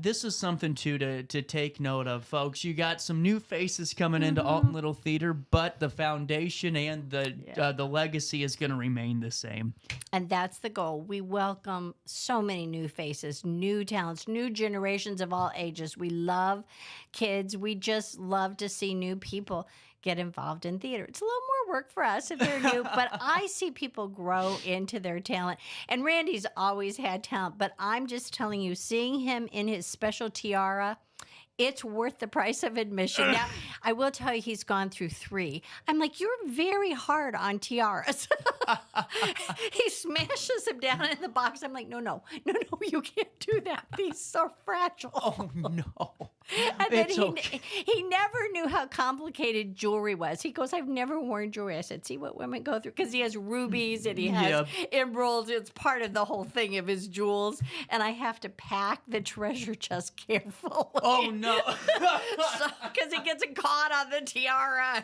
This is something, too, to take note of, folks. You got some new faces coming into Alton Little Theater, but the foundation and the legacy is going to remain the same. And that's the goal. We welcome so many new faces, new talents, new generations of all ages. We love kids. We just love to see new people get involved in theater. It's a little more work for us if they're new, but I see people grow into their talent. And Randy's always had talent, but I'm just telling you, seeing him in his special tiara, it's worth the price of admission. Now, I will tell you, he's gone through 3. I'm like, you're very hard on tiaras. He smashes them down in the box. I'm like, no, you can't do that. These are fragile. Oh, no. And then he never knew how complicated jewelry was. He goes, I've never worn jewelry. I said, see what women go through? Because he has rubies and he has emeralds. It's part of the whole thing of his jewels. And I have to pack the treasure chest carefully. Oh, no. Because he gets caught on the tiara.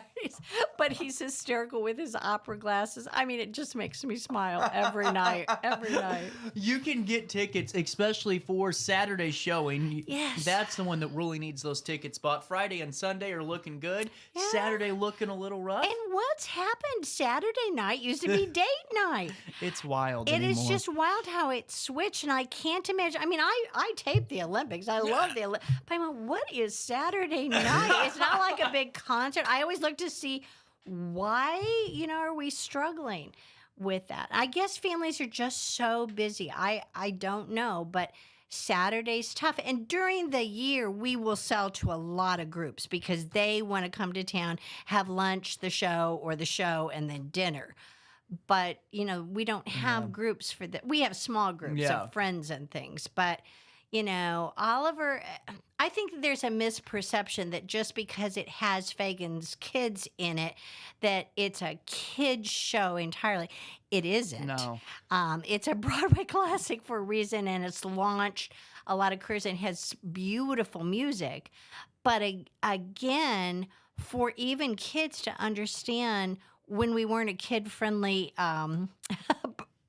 But he's hysterical with his opera glasses. I mean, it just makes me smile every night. You can get tickets, especially for Saturday showing. Yes. That's the one that really needs those tickets bought. Friday and Sunday are looking good. Yeah. Saturday looking a little rough. And what's happened? Saturday night used to be date night. It's wild It anymore. is just wild how it switched, and I can't imagine. I mean, I taped the Olympics. I love the Olympics. But I mean, what is Saturday night? It's not like a big concert. I always look to see why, are we struggling with that? I guess families are just so busy. I don't know, but Saturday's tough. And during the year, we will sell to a lot of groups because they want to come to town, have lunch, the show, and then dinner. But, we don't have groups for that. We have small groups of friends and things. But, Oliver, I think there's a misperception that just because it has Fagan's kids in it, that it's a kid's show entirely. It isn't. No. It's a Broadway classic for a reason, and it's launched a lot of careers and has beautiful music. But again, for even kids to understand when we weren't a kid-friendly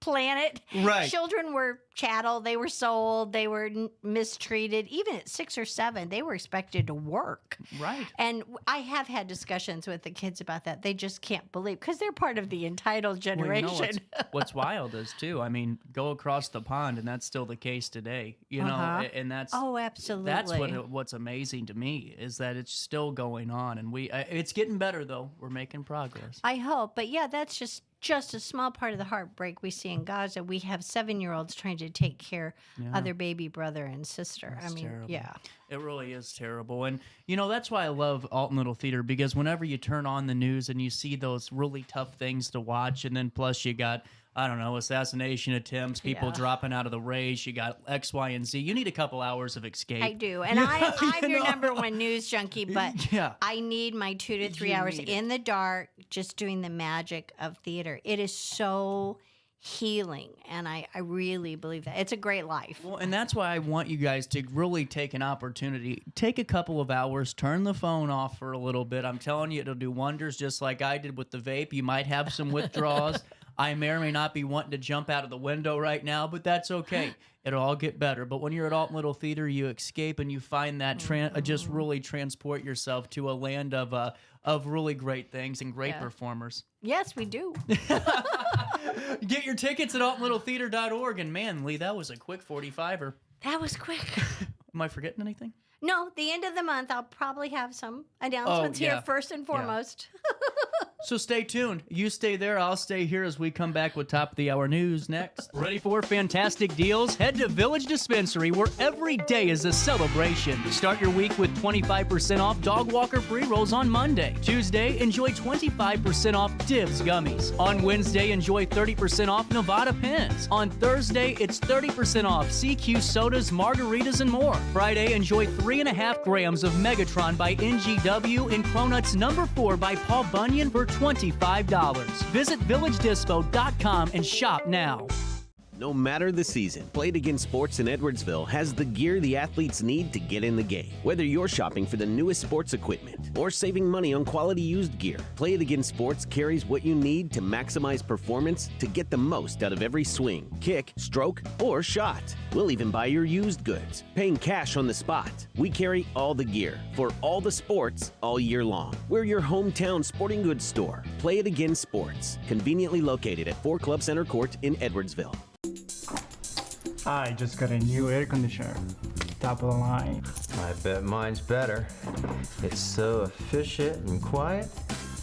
planet. Right. Children were chattel. They were sold. They were mistreated. Even at 6 or 7, they were expected to work. Right. And I have had discussions with the kids about that. They just can't believe, because they're part of the entitled generation. Well, what's wild is, too, I mean, go across the pond, and that's still the case today. And that's... Oh, absolutely. That's what's amazing to me, is that it's still going on. And it's getting better, though. We're making progress. I hope. But, yeah, that's just a small part of the heartbreak we see in Gaza. We have 7-year-olds trying to take care of their baby brother and sister. That's terrible. Yeah. It really is terrible. And, that's why I love Alton Little Theater, because whenever you turn on the news and you see those really tough things to watch, and then plus you got, I don't know, assassination attempts, people dropping out of the race, you got X, Y, and Z. You need a couple hours of escape. I do. And I'm your number one news junkie, but I need my 2 to 3 hours in the dark just doing the magic of theater. It is so healing, and I really believe that. It's a great life. Well, and that's why I want you guys to really take an opportunity. Take a couple of hours, turn the phone off for a little bit. I'm telling you, it'll do wonders, just like I did with the vape. You might have some withdrawals. I may or may not be wanting to jump out of the window right now, but that's okay. It'll all get better. But when you're at Alton Little Theater, you escape and you find that just really transport yourself to a land of really great things and great performers. Yes, we do. Get your tickets at altonlittletheater.org. And man, Lee, that was a quick 45er. That was quick. Am I forgetting anything? No, the end of the month, I'll probably have some announcements here first and foremost. So stay tuned. You stay there. I'll stay here as we come back with top of the hour news next. Ready for fantastic deals? Head to Village Dispensary, where every day is a celebration. Start your week with 25% off Dog Walker pre-rolls on Monday. Tuesday, enjoy 25% off Divs gummies. On Wednesday, enjoy 30% off Nevada pens. On Thursday, it's 30% off CQ sodas, margaritas, and more. Friday, enjoy 3.5 grams of Megatron by NGW and Clonuts number 4 by Paul Bunyan for $25. Visit villagedispo.com and shop now. No matter the season, Play It Again Sports in Edwardsville has the gear the athletes need to get in the game. Whether you're shopping for the newest sports equipment or saving money on quality used gear, Play It Again Sports carries what you need to maximize performance to get the most out of every swing, kick, stroke, or shot. We'll even buy your used goods, paying cash on the spot. We carry all the gear for all the sports all year long. We're your hometown sporting goods store. Play It Again Sports, conveniently located at 4 Club Center Court in Edwardsville. I just got a new air conditioner. Top of the line. I bet mine's better. It's so efficient and quiet,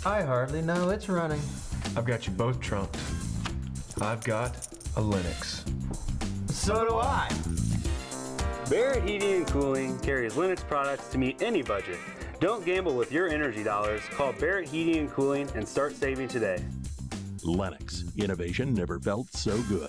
I hardly know it's running. I've got you both trunked. I've got a Linux. So do I. Barrett Heating and Cooling carries Linux products to meet any budget. Don't gamble with your energy dollars. Call Barrett Heating and Cooling and start saving today. Lennox. Innovation never felt so good.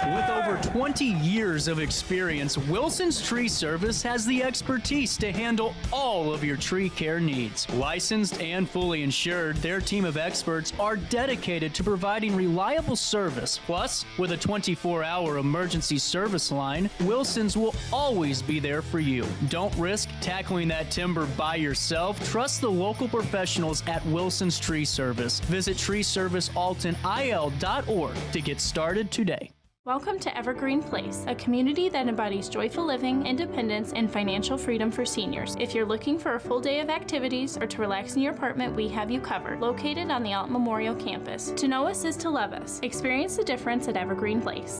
With over 20 years of experience, Wilson's Tree Service has the expertise to handle all of your tree care needs. Licensed and fully insured, their team of experts are dedicated to providing reliable service. Plus, with a 24-hour emergency service line, Wilson's will always be there for you. Don't risk tackling that timber by yourself. Trust the local professionals at Wilson's Tree Service. Visit treeservicealtonil.org to get started today. Welcome to Evergreen Place, a community that embodies joyful living, independence, and financial freedom for seniors. If you're looking for a full day of activities or to relax in your apartment, we have you covered. Located on the Alton Memorial Campus. To know us is to love us. Experience the difference at Evergreen Place.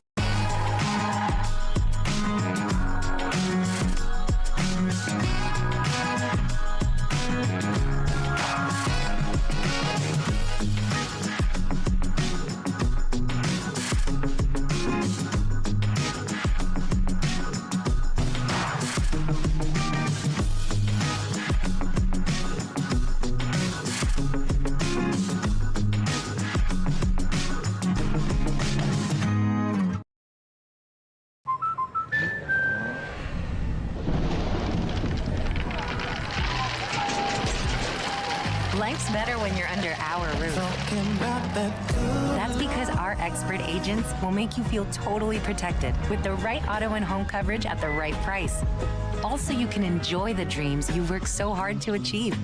Life's better when you're under our roof. That's because our expert agents will make you feel totally protected with the right auto and home coverage at the right price. Also, you can enjoy the dreams you worked so hard to achieve.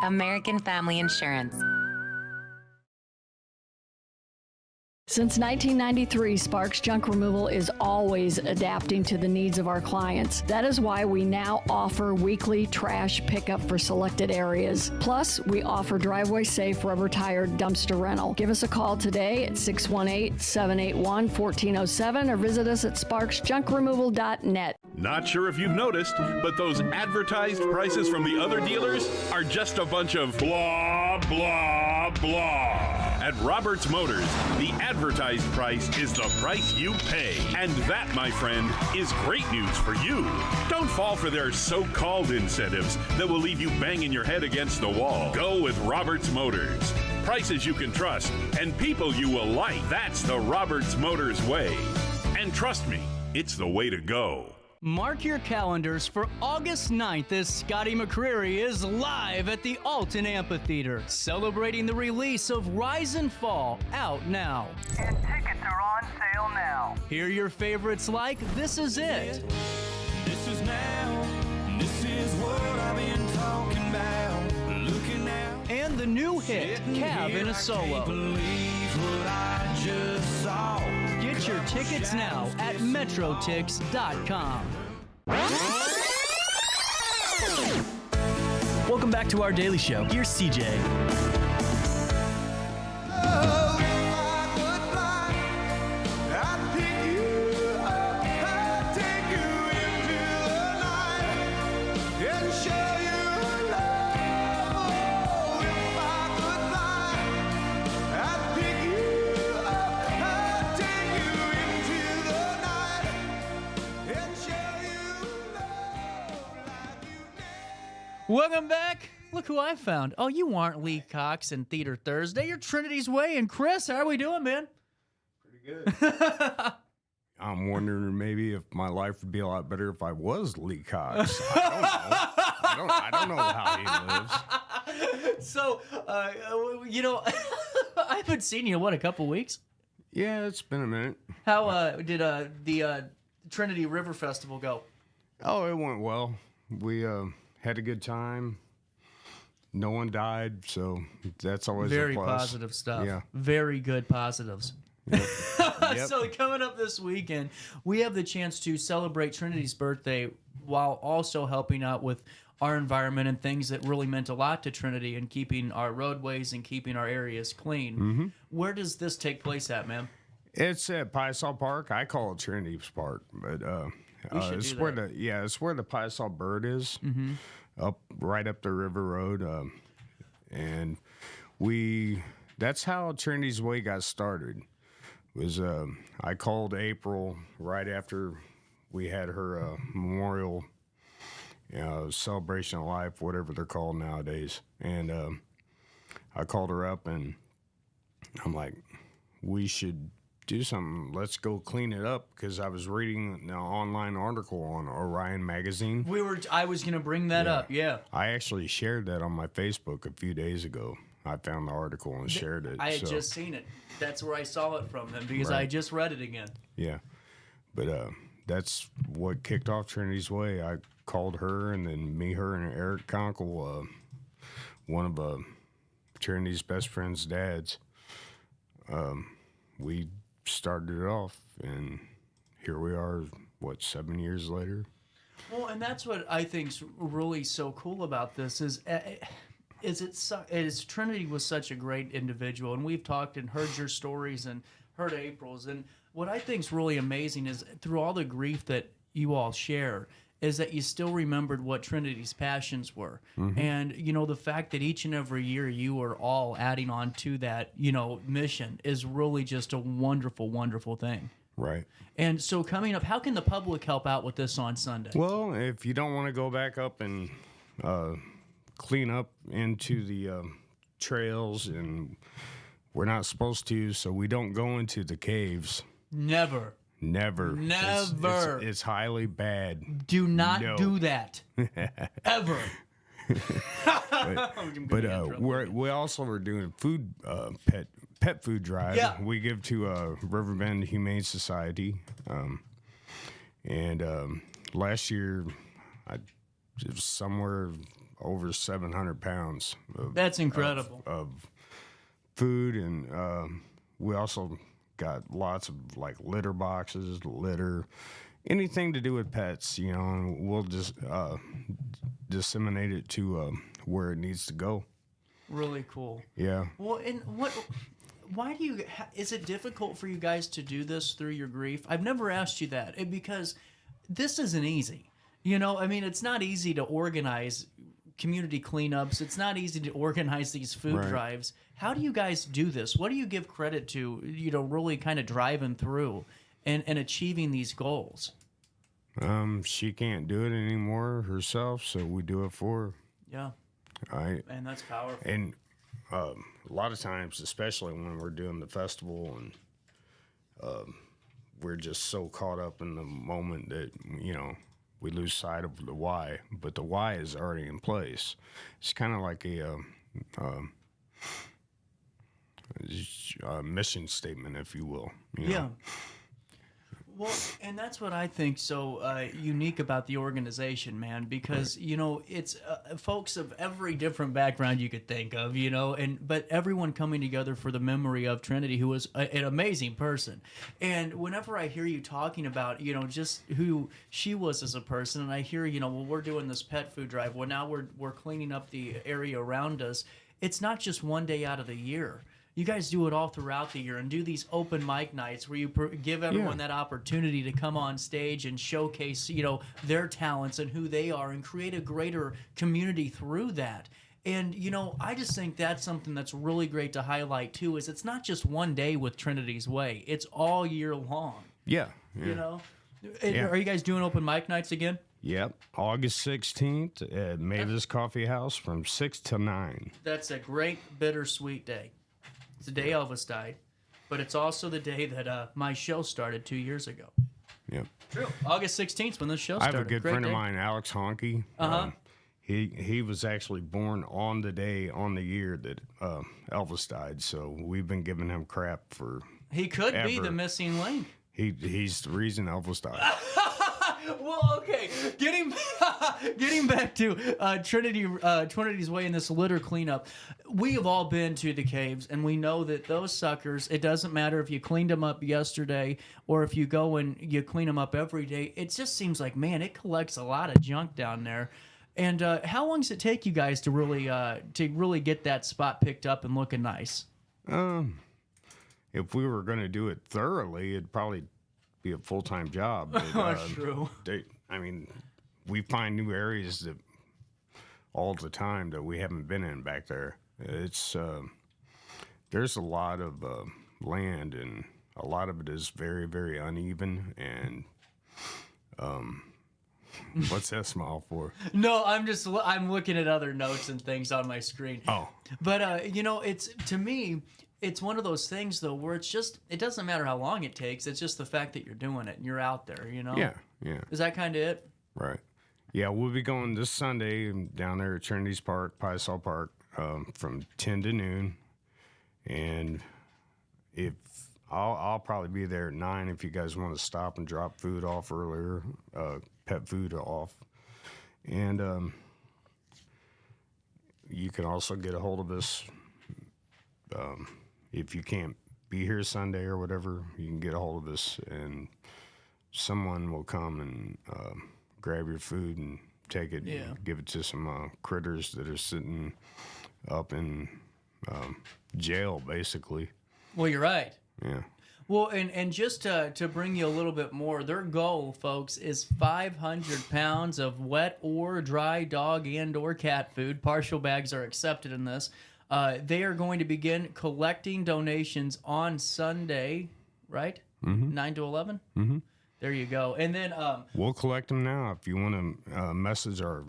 American Family Insurance. Since 1993, Sparks Junk Removal is always adapting to the needs of our clients. That is why we now offer weekly trash pickup for selected areas. Plus, we offer driveway-safe rubber-tired dumpster rental. Give us a call today at 618-781-1407 or visit us at sparksjunkremoval.net. Not sure if you've noticed, but those advertised prices from the other dealers are just a bunch of blah, blah, blah. At Roberts Motors, the advertised price is the price you pay. And that, my friend, is great news for you. Don't fall for their so-called incentives that will leave you banging your head against the wall. Go with Roberts Motors. Prices you can trust and people you will like. That's the Roberts Motors way. And trust me, it's the way to go. Mark your calendars for August 9th as Scotty McCreery is live at the Alton Amphitheater, celebrating the release of Rise and Fall, out now. And tickets are on sale now. Hear your favorites like This Is It. This is now. This is what I've been talking about. Looking out. And the new hit, Cab in a Solo. Can't believe what I just saw. Get your tickets now at metrotix.com. Welcome back to our daily show. Here's CJ. Welcome back. Look who I found. Oh, you aren't Lee Cox and Theater Thursday. You're Trinity's Way. And Chris, how are we doing, man? Pretty good. I'm wondering maybe if my life would be a lot better if I was Lee Cox. I don't know. I don't know how he lives. So, I haven't seen you, a couple weeks? Yeah, it's been a minute. How did the Trinity River Festival go? Oh, it went well. We had a good time. No one died, so that's always very a plus. Positive stuff. Yeah. Very good positives. Yep. So coming up this weekend, we have the chance to celebrate Trinity's birthday while also helping out with our environment and things that really meant a lot to Trinity and keeping our roadways and keeping our areas clean. Mm-hmm. Where does this take place at, man? It's at Piesall Park. I call it Trinity's Park, but it's where it's where the Piesall Bird is, right up the river road, and that's how Trinity's Way got started. Was I called April right after we had her memorial, celebration of life, whatever they're called nowadays, and I called her up and I'm like, we should do something. Let's go clean it up, because I was reading an online article on Orion magazine. I was gonna bring that up. Yeah, I actually shared that on my Facebook a few days ago. I found the article and shared it. I had just seen it. That's where I saw it from them, because Right. I just read it again. Yeah, but that's what kicked off Trinity's Way. I called her, and then me, her, and Eric Conkle, one of Trinity's best friend's dads. We started it off, and here we are, 7 years later? Well, and that's what I think's really so cool about this is Trinity was such a great individual, and we've talked and heard your stories and heard April's, and what I think's really amazing is through all the grief that you all share is that you still remembered what Trinity's passions were. Mm-hmm. And, the fact that each and every year you are all adding on to that, mission is really just a wonderful, wonderful thing. Right. And so coming up, how can the public help out with this on Sunday? Well, if you don't want to go back up and clean up into the trails, and we're not supposed to, so we don't go into the caves. Never. It's highly bad. Do not do that. Ever. but we also are doing food pet food drive. Yeah. We give to Riverbend Humane Society, and last year it was somewhere over 700 pounds. That's incredible. Of food, and we also got lots of litter boxes, anything to do with pets, and we'll just disseminate it to where it needs to go. Really cool. Yeah. Well, and why do you, is it difficult for you guys to do this through your grief? I've never asked you that, because this isn't easy. It's not easy to organize community cleanups. It's not easy to organize these food drives. How do you guys do this? What do you give credit to, really kind of driving through and achieving these goals? She can't do it anymore herself, so we do it for her. Yeah. And that's powerful. And a lot of times, especially when we're doing the festival, and we're just so caught up in the moment that, we lose sight of the why. But the why is already in place. It's kind of like a mission statement, if you will. Yeah. Well, and that's what I think so unique about the organization, man, because, it's folks of every different background you could think of, but everyone coming together for the memory of Trinity, who was an amazing person. And whenever I hear you talking about, just who she was as a person, and I hear, well, we're doing this pet food drive. Well, now we're cleaning up the area around us. It's not just one day out of the year. You guys do it all throughout the year and do these open mic nights where you give everyone that opportunity to come on stage and showcase, their talents and who they are and create a greater community through that. And, I just think that's something that's really great to highlight, too, is it's not just one day with Trinity's Way. It's all year long. Yeah. Are you guys doing open mic nights again? Yep. August 16th at Mavis Coffee House from 6 to 9. That's a great bittersweet day. It's the day Elvis died, but it's also the day that my show started 2 years ago. Yep. True. August 16th when this show started. I have a good friend of mine, Alex Honky. Uh-huh. He was actually born on the year that Elvis died, so we've been giving him crap for He could be the missing link. He's the reason Elvis died. Well, okay. Getting back to Trinity's Way in this litter cleanup, we have all been to the caves, and we know that those suckers, it doesn't matter if you cleaned them up yesterday or if you go and you clean them up every day. It just seems like, man, it collects a lot of junk down there. And how long does it take you guys to really get that spot picked up and looking nice? If we were going to do it thoroughly, it'd probably be a full-time job. But, true. We find new areas that all the time that we haven't been in back there. It's there's a lot of land, and a lot of it is very, very uneven. And what's that smile for? No, I'm looking at other notes and things on my screen. Oh, but it's, to me, it's one of those things, though, where it doesn't matter how long it takes. It's just the fact that you're doing it and you're out there, Yeah. Is that kind of it? Right. Yeah, we'll be going this Sunday down there at Trinity's Park, Piasol Park, from 10 to noon. And if I'll probably be there at 9 if you guys want to stop and drop food off earlier, pet food off. And you can also get a hold of us. If you can't be here Sunday or whatever, you can get a hold of us, and someone will come and grab your food and take it and give it to some critters that are sitting up in jail, basically. Well, you're right. Yeah. Well, and just to bring you a little bit more, their goal, folks, is 500 pounds of wet or dry dog and or cat food. Partial bags are accepted in this. They are going to begin collecting donations on Sunday, right? Mm-hmm. 9 to 11? Mm-hmm. There you go. And then we'll collect them now if you want to message our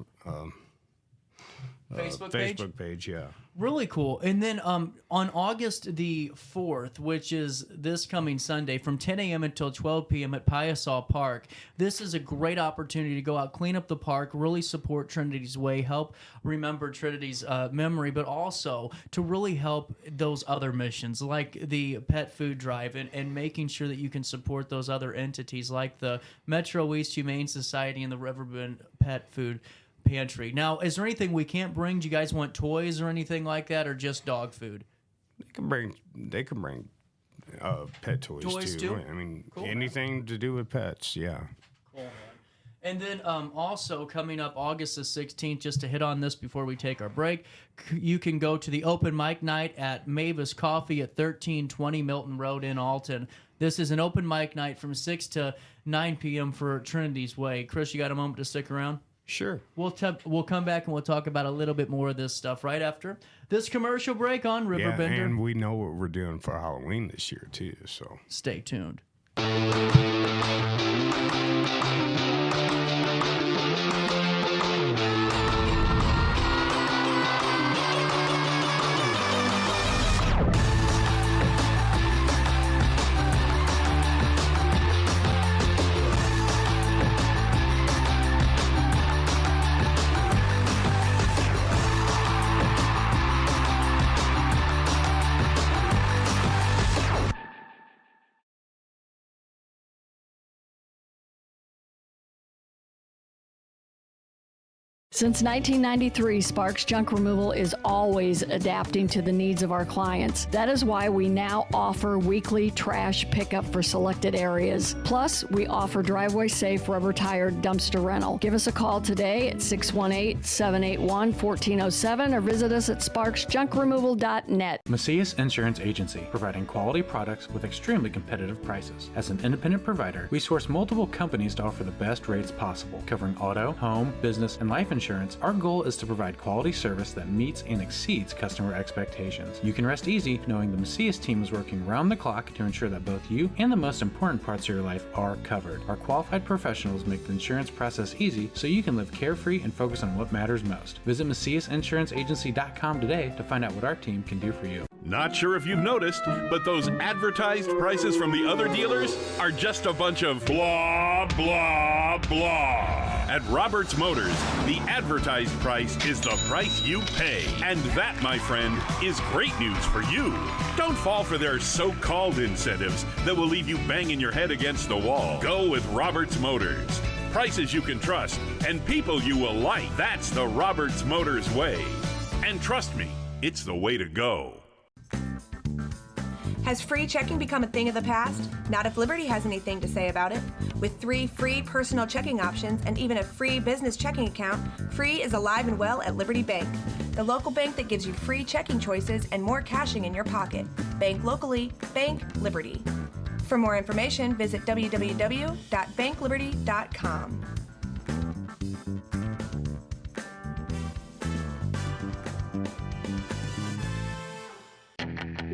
Facebook page. Yeah. Really cool. And then on August the 4th, which is this coming Sunday, from 10 a.m. until 12 p.m. at Piasol Park, this is a great opportunity to go out, clean up the park, really support Trinity's Way, help remember Trinity's memory, but also to really help those other missions like the pet food drive and making sure that you can support those other entities like the Metro East Humane Society and the Riverbend Pet Food Pantry. Now, is there anything we can't bring? Do you guys want toys or anything like that, or just dog food? They can bring pet toys too. I mean, cool, anything man. To do with pets. Yeah. Cool, man. And then also coming up August the 16th, just to hit on this before we take our break, you can go to the open mic night at Mavis Coffee at 1320 Milton Road in Alton. This is an open mic night from 6 to 9 p.m. for Trinity's Way. Chris, you got a moment to stick around? Sure. We'll come back and we'll talk about a little bit more of this stuff right after this commercial break on Riverbender. Yeah, and we know what we're doing for Halloween this year, too, so. Stay tuned. Since 1993, Sparks Junk Removal is always adapting to the needs of our clients. That is why we now offer weekly trash pickup for selected areas. Plus, we offer driveway-safe rubber-tired dumpster rental. Give us a call today at 618-781-1407 or visit us at sparksjunkremoval.net. Macias Insurance Agency, providing quality products with extremely competitive prices. As an independent provider, we source multiple companies to offer the best rates possible, covering auto, home, business, and life insurance. Our goal is to provide quality service that meets and exceeds customer expectations. You can rest easy knowing the Macias team is working round the clock to ensure that both you and the most important parts of your life are covered. Our qualified professionals make the insurance process easy so you can live carefree and focus on what matters most. Visit MaciasInsuranceAgency.com today to find out what our team can do for you. Not sure if you've noticed, but those advertised prices from the other dealers are just a bunch of blah, blah, blah. At Roberts Motors, the advertised price is the price you pay. And that, my friend, is great news for you. Don't fall for their so-called incentives that will leave you banging your head against the wall. Go with Roberts Motors. Prices you can trust and people you will like. That's the Roberts Motors way. And trust me, it's the way to go. Has free checking become a thing of the past? Not if Liberty has anything to say about it. With 3 free personal checking options and even a free business checking account, free is alive and well at Liberty Bank, the local bank that gives you free checking choices and more cashing in your pocket. Bank locally, bank Liberty. For more information, visit www.bankliberty.com.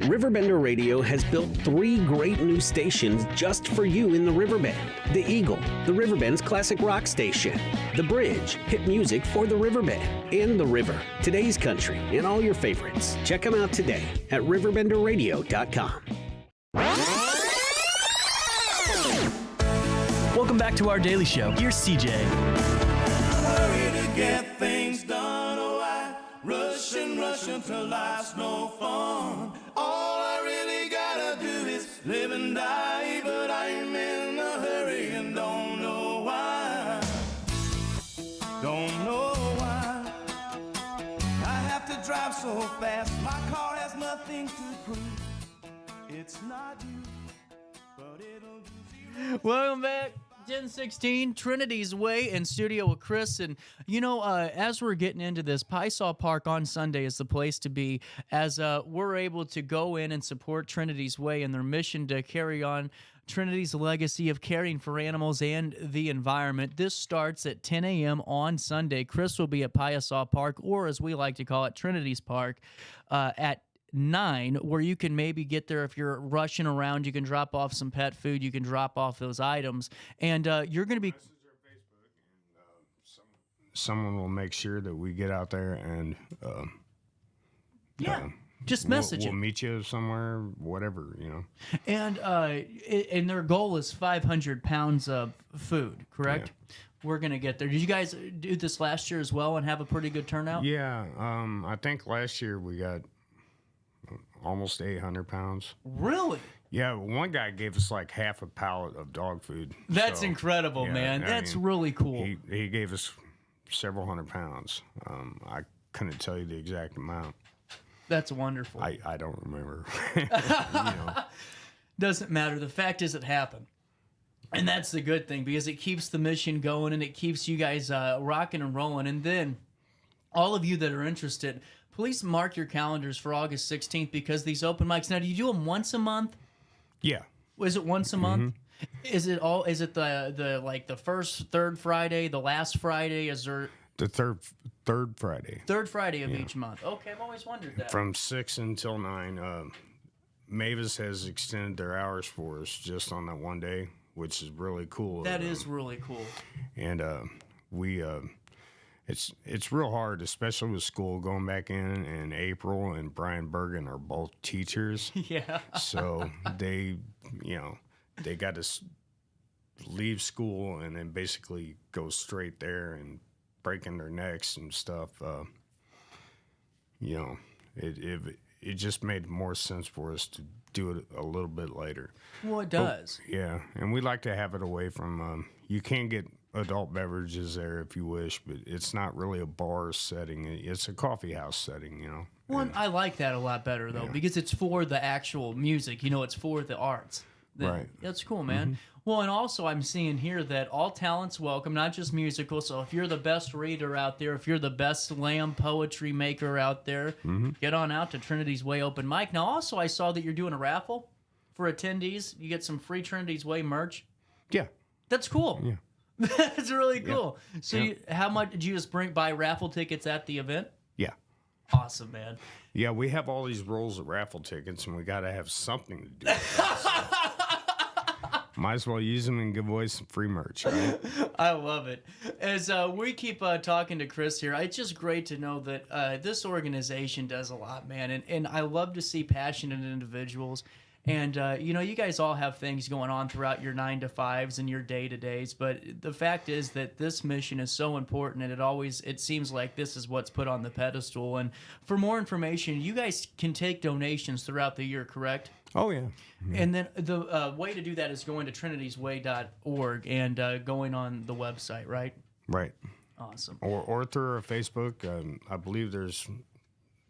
Riverbender Radio has built 3 great new stations just for you in the Riverbend. The Eagle, the Riverbend's classic rock station. The Bridge, hit music for the Riverbend. And The River, today's country, and all your favorites. Check them out today at RiverBender.com. Welcome back to our daily show. Here's CJ. Hurry to get things done, oh I rush until life's no fun. All I really gotta do is live and die, but I'm in a hurry and don't know why. Don't know why. I have to drive so fast, my car has nothing to prove. It's not you, but it'll do you. Welcome back. 1016 Trinity's Way in studio with Chris. And, you know, as we're getting into this, Piesaw Park on Sunday is the place to be, as we're able to go in and support Trinity's Way and their mission to carry on Trinity's legacy of caring for animals and the environment. This starts at 10 a.m. on Sunday. Chris will be at Piesaw Park, or as we like to call it, Trinity's Park, at 9, where you can maybe get there if you're rushing around. You can drop off some pet food. You can drop off those items. And you're going to be... Someone will make sure that we get out there and... just message We'll meet you somewhere, whatever, you know. And their goal is 500 pounds of food, correct? Yeah. We're going to get there. Did you guys do this last year as well and have a pretty good turnout? Yeah. I think last year we got almost 800 pounds. Really? Yeah, one guy gave us like half a pallet of dog food. That's incredible, man. That's really cool. He gave us several hundred pounds. I couldn't tell you the exact amount. That's wonderful. I don't remember. Doesn't matter. The fact is it happened. And that's the good thing, because it keeps the mission going and it keeps you guys rocking and rolling. And then all of you that are interested, please mark your calendars for August 16th, because these open mics, now, do you do them once a month? Yeah. Was it once a month? Is it the like the first, third Friday, the last Friday? Is there the third Friday? Third Friday of each month. Okay, I've always wondered that. From 6 until 9. Mavis has extended their hours for us just on that one day, which is really cool. That is really cool. And it's real hard, especially with school going back in April, and Brian Bergen are both teachers. Yeah. So they got to leave school and then basically go straight there and breaking their necks and stuff. It just made more sense for us to do it a little bit later. Well, it does. Yeah, and we like to have it away from. You can get adult beverages there if you wish, but it's not really a bar setting. It's a coffee house setting, you know. Well, I like that a lot better though, because it's for the actual music. You know, it's for the arts. Right. That's cool, man. Well, and also I'm seeing here that all talents welcome, not just musical. So if you're the best reader out there, if you're the best slam poetry maker out there, get on out to Trinity's Way open mic. Now, also I saw that you're doing a raffle for attendees. You get some free Trinity's Way merch. Yeah. That's cool. Yeah. That's really cool. Yeah. So how much did you just buy raffle tickets at the event? Yeah. Awesome, man. Yeah, we have all these rolls of raffle tickets, and we got to have something to do with might as well use them and give away some free merch, right? I love it. As we keep talking to Chris here, it's just great to know that this organization does a lot, man. And I love to see passionate individuals. And, you guys all have things going on throughout your 9-to-5s and your day-to-days. But the fact is that this mission is so important, and it seems like this is what's put on the pedestal. And for more information, you guys can take donations throughout the year, correct? Oh, yeah. And then the way to do that is going to trinitysway.org and going on the website, right? Right. Awesome. Or through our Facebook. I believe there's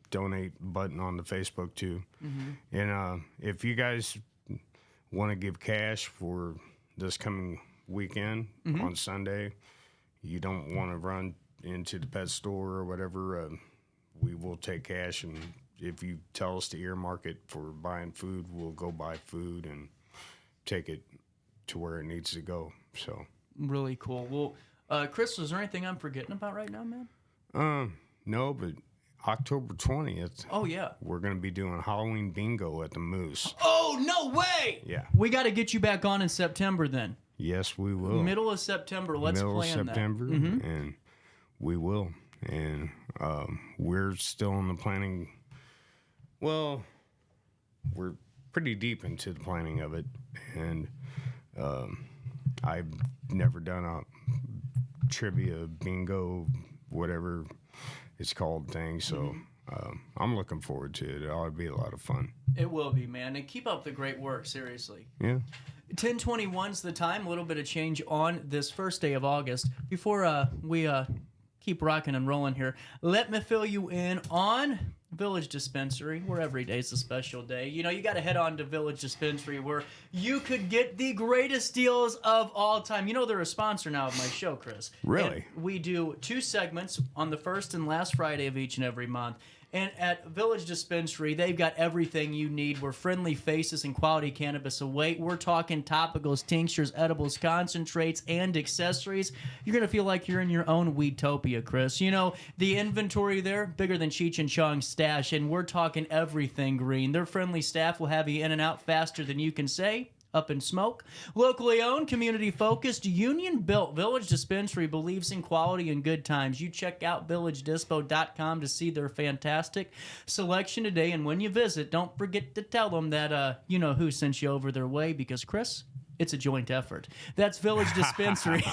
donate button on the Facebook too. And if you guys want to give cash for this coming weekend on Sunday, you don't want to run into the pet store or whatever, we will take cash, and if you tell us to earmark it for buying food, we'll go buy food and take it to where it needs to go. So really cool. Well, Chris, is there anything I'm forgetting about right now, man? No, but October 20th. Oh, yeah. We're going to be doing Halloween bingo at the Moose. Oh, no way! Yeah. We got to get you back on in September then. Yes, we will. Middle of September. Let's plan that. Middle of September, and we will. And we're still in the planning. Well, we're pretty deep into the planning of it. And I've never done a trivia, bingo, whatever it's called thing. So I'm looking forward to it. It ought to be a lot of fun. It will be, man. And keep up the great work, seriously. Yeah. 10:21's the time. A little bit of change on this first day of August. Before we keep rocking and rolling here, let me fill you in on Village Dispensary, where every day is a special day. You got to head on to Village Dispensary, where you could get the greatest deals of all time. They're a sponsor now of my show, Chris. Really? And we do 2 segments on the first and last Friday of each and every month. And at Village Dispensary, they've got everything you need where friendly faces and quality cannabis await. We're talking topicals, tinctures, edibles, concentrates, and accessories. You're going to feel like you're in your own Weedtopia, Chris. The inventory there, bigger than Cheech and Chong's stash, and we're talking everything green. Their friendly staff will have you in and out faster than you can say. Up in smoke. Locally owned, community-focused, union-built, Village Dispensary believes in quality and good times. You check out villagedispo.com to see their fantastic selection today. And when you visit, don't forget to tell them that you know who sent you over their way, because, Chris, it's a joint effort. That's Village Dispensary.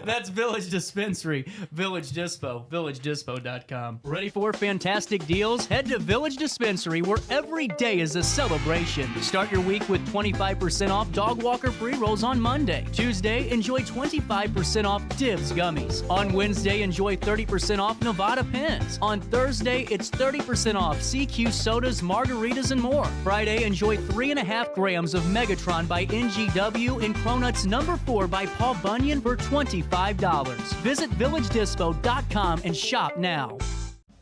That's Village Dispensary. Village Dispo. VillageDispo.com. Ready for fantastic deals? Head to Village Dispensary, where every day is a celebration. Start your week with 25% off Dog Walker pre-rolls on Monday. Tuesday, enjoy 25% off Dibs gummies. On Wednesday, enjoy 30% off Nevada pens. On Thursday, it's 30% off CQ sodas, margaritas, and more. Friday, enjoy 3.5 grams of Megatron by NGW and Cronuts number 4 by Paul Bunyan for $25. Visit VillageDispo.com and shop now.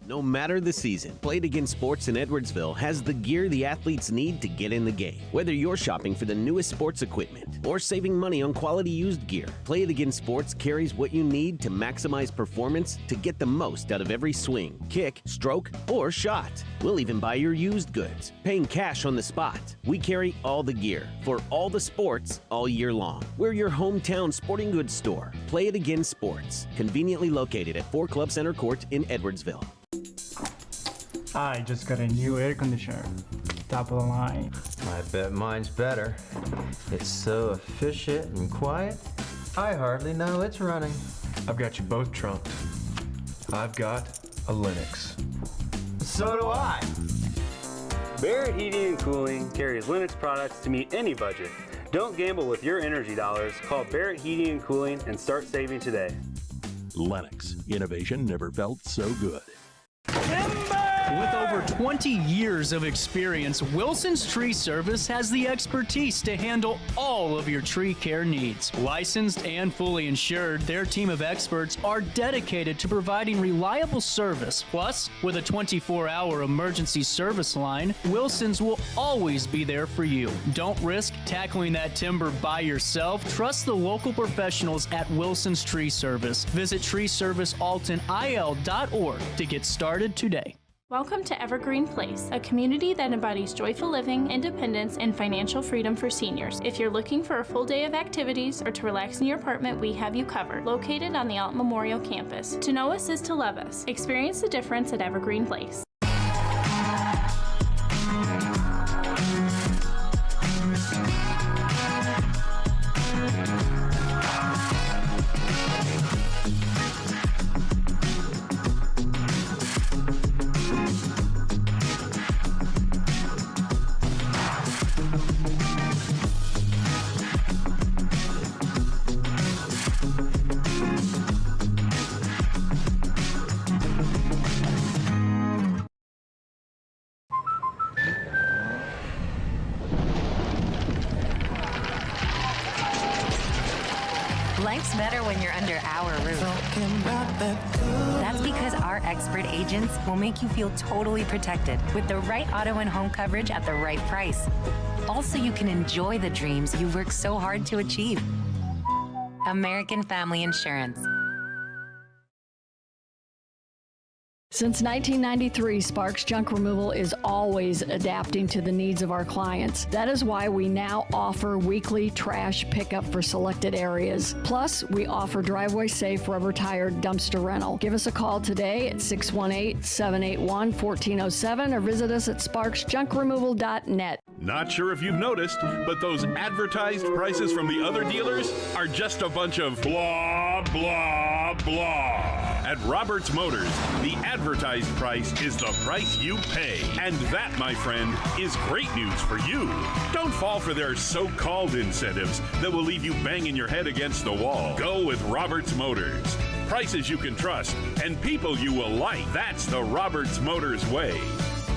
No matter the season, Play It Again Sports in Edwardsville has the gear the athletes need to get in the game. Whether you're shopping for the newest sports equipment or saving money on quality used gear, Play It Again Sports carries what you need to maximize performance to get the most out of every swing, kick, stroke, or shot. We'll even buy your used goods, paying cash on the spot. We carry all the gear for all the sports all year long. We're your hometown sporting goods store. Play It Again Sports, conveniently located at 4 Club Center Court in Edwardsville. I just got a new air conditioner. Top of the line. I bet mine's better. It's so efficient and quiet, I hardly know it's running. I've got you both trunked. I've got a Lennox. So do I. Barrett Heating and Cooling carries Lennox products to meet any budget. Don't gamble with your energy dollars. Call Barrett Heating and Cooling and start saving today. Lennox. Innovation never felt so good. With over 20 years of experience, Wilson's Tree Service has the expertise to handle all of your tree care needs. Licensed and fully insured, their team of experts are dedicated to providing reliable service. Plus, with a 24-hour emergency service line, Wilson's will always be there for you. Don't risk tackling that timber by yourself. Trust the local professionals at Wilson's Tree Service. Visit treeservicealtonil.org to get started today. Welcome to Evergreen Place, a community that embodies joyful living, independence, and financial freedom for seniors. If you're looking for a full day of activities or to relax in your apartment, we have you covered. Located on the Alton Memorial Campus. To know us is to love us. Experience the difference at Evergreen Place. Life's better when you're under our roof. That's because our expert agents will make you feel totally protected with the right auto and home coverage at the right price. Also, you can enjoy the dreams you've worked so hard to achieve. American Family Insurance. Since 1993, Sparks Junk Removal is always adapting to the needs of our clients. That is why we now offer weekly trash pickup for selected areas. Plus, we offer driveway-safe rubber-tired dumpster rental. Give us a call today at 618-781-1407 or visit us at sparksjunkremoval.net. Not sure if you've noticed, but those advertised prices from the other dealers are just a bunch of blah, blah, blah. At Roberts Motors, the advertised price is the price you pay. And that, my friend, is great news for you. Don't fall for their so-called incentives that will leave you banging your head against the wall. Go with Roberts Motors. Prices you can trust and people you will like. That's the Roberts Motors way.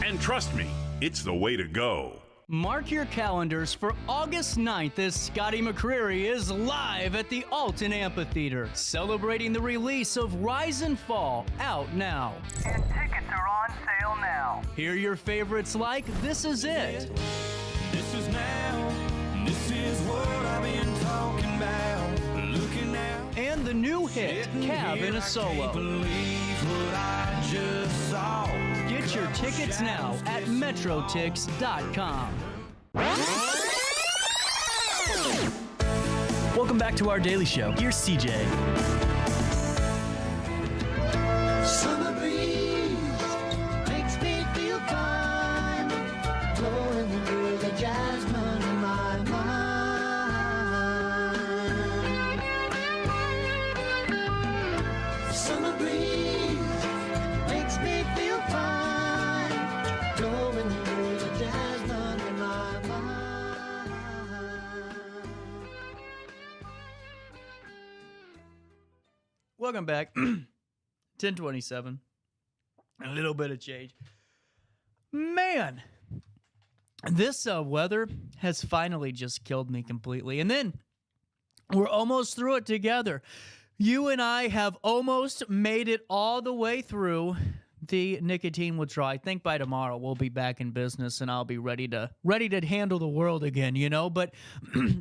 And trust me, it's the way to go. Mark your calendars for August 9th as Scotty McCreery is live at the Alton Amphitheater, celebrating the release of Rise and Fall, out now. And tickets are on sale now. Hear your favorites like This Is It. This is now, this is what I've been talking about. Looking out. And the new hit, Cab in a Solo. Get your tickets now at metrotix.com. Welcome back to our daily show. Here's CJ. Summer breeze makes me feel fine, blowing through the jasmine in my mind. Summer breeze makes me feel fine, blowing through the jasmine in my mind. Welcome back. 1027. A little bit of change. Man, this weather has finally just killed me completely. And then we're almost through it together. You and I have almost made it all the way through the nicotine withdrawal. I think by tomorrow we'll be back in business and I'll be ready to handle the world again, you know? But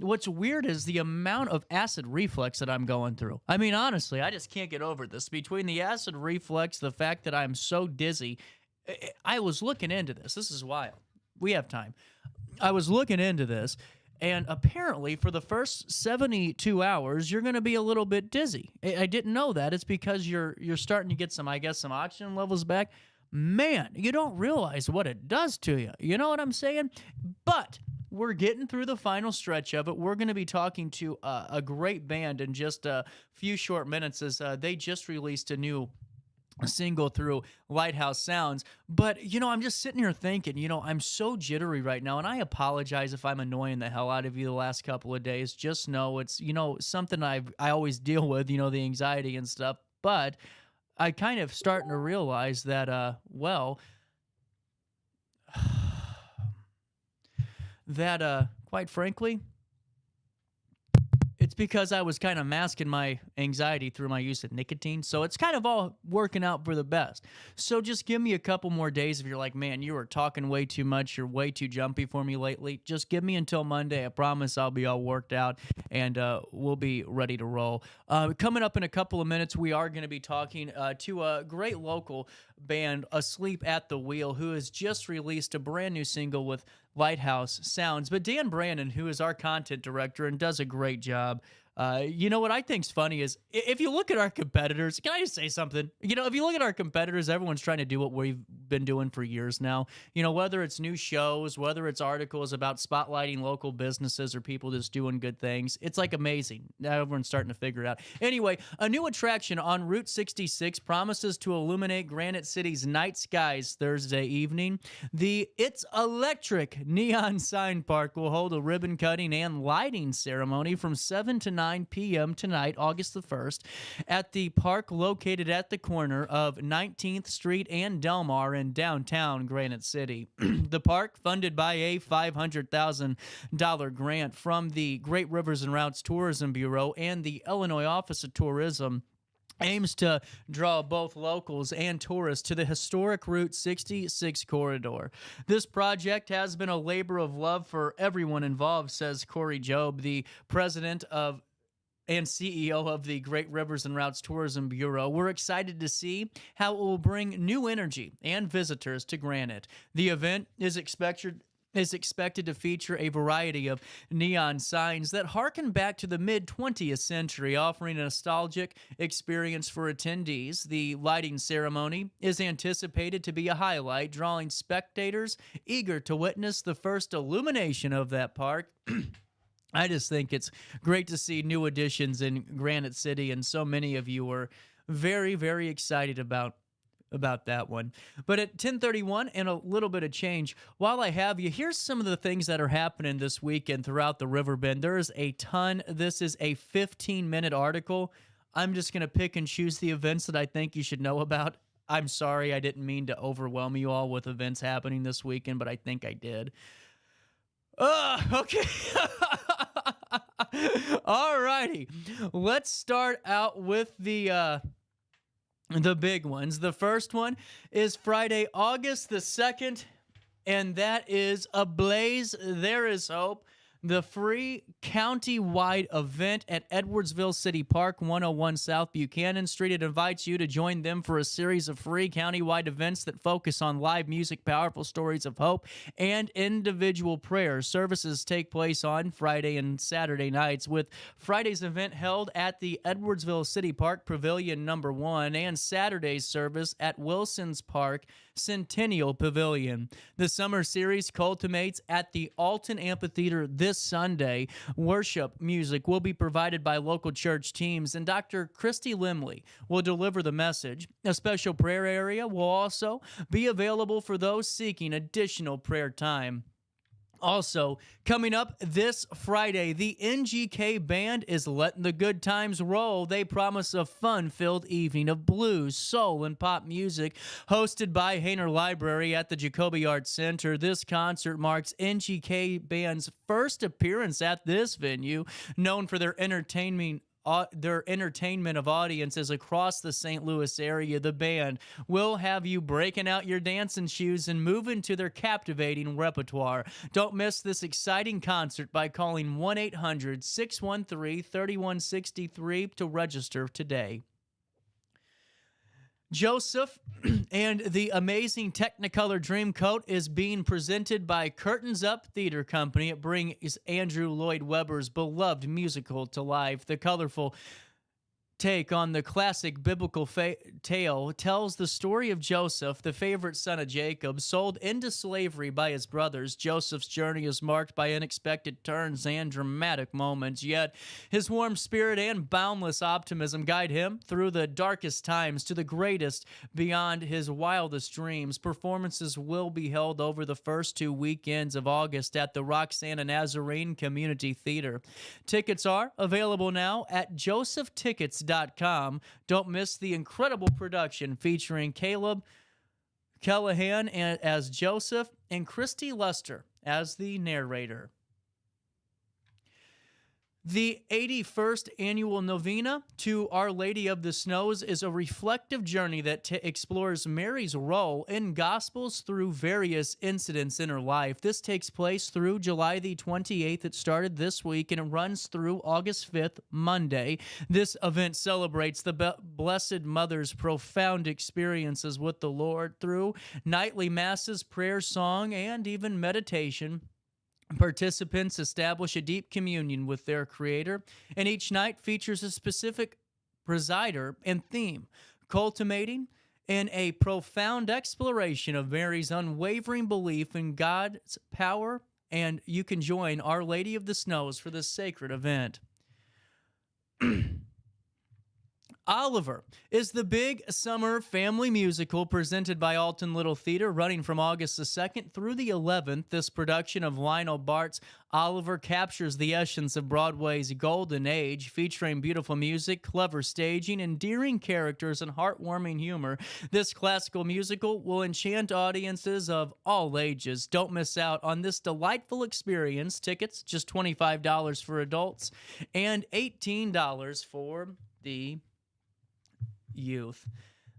what's weird is the amount of acid reflux that I'm going through. I mean, honestly, I just can't get over this. Between the acid reflux, the fact that I'm so dizzy, I was looking into this. This is wild. We have time. I was looking into this, and apparently for the first 72 hours, you're going to be a little bit dizzy. I didn't know that. It's because you're starting to get some oxygen levels back. Man, you don't realize what it does to you. You know what I'm saying? But we're getting through the final stretch of it. We're going to be talking to a great band in just a few short minutes as they just released a new single through Lighthouse Sounds. But, you know, I'm just sitting here thinking, you know, I'm so jittery right now, and I apologize if I'm annoying the hell out of you the last couple of days. Just know it's, you know, something I always deal with, you know, the anxiety and stuff. But I kind of starting to realize that, quite frankly, it's because I was kind of masking my anxiety through my use of nicotine. So it's kind of all working out for the best. So just give me a couple more days if you're like, man, you were talking way too much. You're way too jumpy for me lately. Just give me until Monday. I promise I'll be all worked out and we'll be ready to roll. Coming up in a couple of minutes, we are going to be talking to a great local band, Asleep at the Wheel, who has just released a brand new single with Lighthouse Sounds. But Dan Brandon, who is our content director and does a great job, you know what I think's funny is if you look at our competitors, can I just say something? You know, if you look at our competitors, everyone's trying to do what we've been doing for years now. You know, whether it's new shows, whether it's articles about spotlighting local businesses or people just doing good things. It's like amazing. Now everyone's starting to figure it out. Anyway, a new attraction on Route 66 promises to illuminate Granite City's night skies Thursday evening. The It's Electric Neon Sign Park will hold a ribbon cutting and lighting ceremony from 7 to 9 p.m. tonight, August the 1st, at the park located at the corner of 19th Street and Delmar in downtown Granite City. The park, funded by a $500,000 grant from the Great Rivers and Routes Tourism Bureau and the Illinois Office of Tourism, aims to draw both locals and tourists to the historic Route 66 corridor. This project has been a labor of love for everyone involved, says Corey Job, the president of and CEO of the Great Rivers and Routes Tourism Bureau. We're excited to see how it will bring new energy and visitors to Granite. The event is expected to feature a variety of neon signs that harken back to the mid-20th century, offering a nostalgic experience for attendees. The lighting ceremony is anticipated to be a highlight, drawing spectators eager to witness the first illumination of that park. I just think it's great to see new additions in Granite City, and so many of you were very, very excited about that one. But at 10:31 and a little bit of change, while I have you, here's some of the things that are happening this weekend throughout the Riverbend. There is a ton. This is a 15-minute article. I'm just going to pick and choose the events that I think you should know about. I'm sorry, I didn't mean to overwhelm you all with events happening this weekend, but I think I did. Okay. All righty. Let's start out with the big ones. The first one is Friday, August the 2nd, and that is Ablaze There Is Hope, the free county-wide event at Edwardsville City Park, 101 South Buchanan Street. It invites you to join them for a series of free county-wide events that focus on live music, powerful stories of hope, and individual prayers. Services take place on Friday and Saturday nights, with Friday's event held at the Edwardsville City Park Pavilion number 1 and Saturday's service at Wilson's Park Centennial Pavilion. The summer series culminates at the Alton Amphitheater this Sunday. Worship music will be provided by local church teams, and Dr. Christy Limley will deliver the message. A special prayer area will also be available for those seeking additional prayer time. Also, coming up this Friday, the NGK Band is letting the good times roll. They promise a fun-filled evening of blues, soul, and pop music hosted by Hainer Library at the Jacoby Arts Center. This concert marks NGK Band's first appearance at this venue, known for their entertaining their entertainment of audiences across the St. Louis area. The band will have you breaking out your dancing shoes and moving to their captivating repertoire. Don't miss this exciting concert by calling 1-800-613-3163 to register today. Joseph and the amazing Technicolor Dreamcoat is being presented by Curtains Up Theater Company. It brings Andrew Lloyd Webber's beloved musical to life. The colorful take on the classic biblical tale tells the story of Joseph, the favorite son of Jacob, sold into slavery by his brothers. Joseph's journey is marked by unexpected turns and dramatic moments, yet his warm spirit and boundless optimism guide him through the darkest times to the greatest beyond his wildest dreams. Performances will be held over the first 2 weekends of August at the Roxana Nazarene Community Theater. Tickets are available now at josephtickets.com. Don't miss the incredible production featuring Caleb Callahan as Joseph and Christy Luster as the narrator. The 81st annual novena to Our Lady of the Snows is a reflective journey that explores Mary's role in Gospels through various incidents in her life. This takes place through July the 28th. It started this week and it runs through August 5th, Monday. This event celebrates the Blessed Mother's profound experiences with the Lord through nightly masses, prayer, song, and even meditation. Participants establish a deep communion with their Creator, and each night features a specific presider and theme, culminating in a profound exploration of Mary's unwavering belief in God's power, and you can join Our Lady of the Snows for this sacred event. Oliver is the big summer family musical presented by Alton Little Theater, running from August the 2nd through the 11th. This production of Lionel Bart's Oliver captures the essence of Broadway's golden age, featuring beautiful music, clever staging, endearing characters, and heartwarming humor. This classical musical will enchant audiences of all ages. Don't miss out on this delightful experience. Tickets, just $25 for adults and $18 for the youth.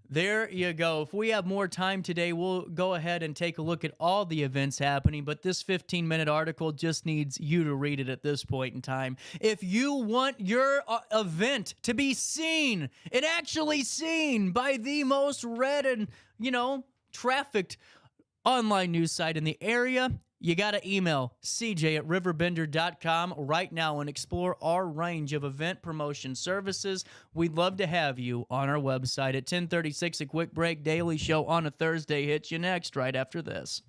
There you go. If we have more time today, we'll go ahead and take a look at all the events happening, but this 15-minute article just needs you to read it at this point in time. If you want your event to be seen and actually seen by the most read and, trafficked online news site in the area, you got to email CJ@RiverBender.com right now and explore our range of event promotion services. We'd love to have you on our website. At 10:36, a quick break. Daily Show on a Thursday hits you next right after this.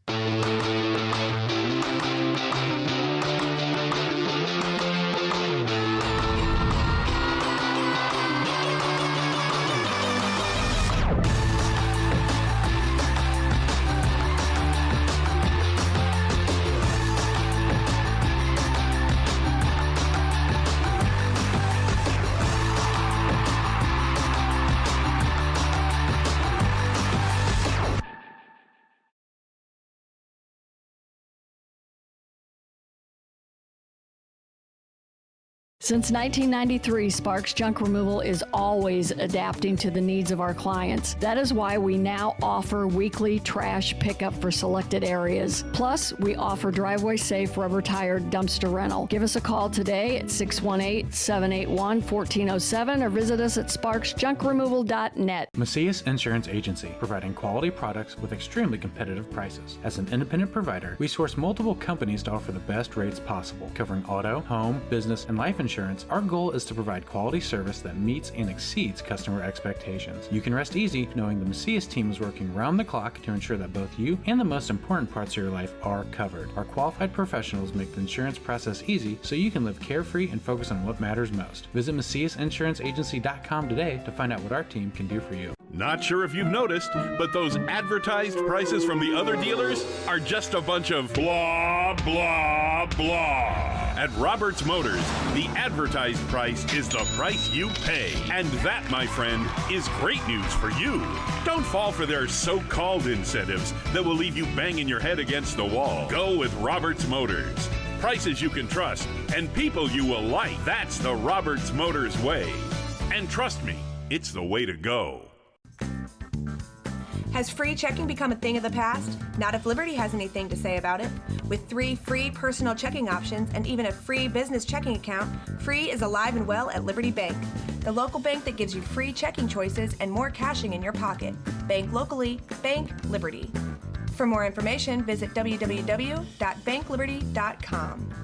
Since 1993, Sparks Junk Removal is always adapting to the needs of our clients. That is why we now offer weekly trash pickup for selected areas. Plus, we offer driveway-safe rubber-tired dumpster rental. Give us a call today at 618-781-1407 or visit us at sparksjunkremoval.net. Macias Insurance Agency, providing quality products with extremely competitive prices. As an independent provider, we source multiple companies to offer the best rates possible, covering auto, home, business, and life insurance. Our goal is to provide quality service that meets and exceeds customer expectations. You can rest easy knowing the Macias team is working round the clock to ensure that both you and the most important parts of your life are covered. Our qualified professionals make the insurance process easy so you can live carefree and focus on what matters most. Visit MaciasInsuranceAgency.com today to find out what our team can do for you. Not sure if you've noticed, but those advertised prices from the other dealers are just a bunch of blah, blah, blah. At Roberts Motors, the advertised price is the price you pay. And that, my friend, is great news for you. Don't fall for their so-called incentives that will leave you banging your head against the wall. Go with Roberts Motors. prices you can trust, and people you will like. That's the Roberts Motors way. And trust me, it's the way to go. Has free checking become a thing of the past? Not if Liberty has anything to say about it. With 3 free personal checking options and even a free business checking account, free is alive and well at Liberty Bank, the local bank that gives you free checking choices and more cashing in your pocket. Bank locally, bank Liberty. For more information, visit www.bankliberty.com.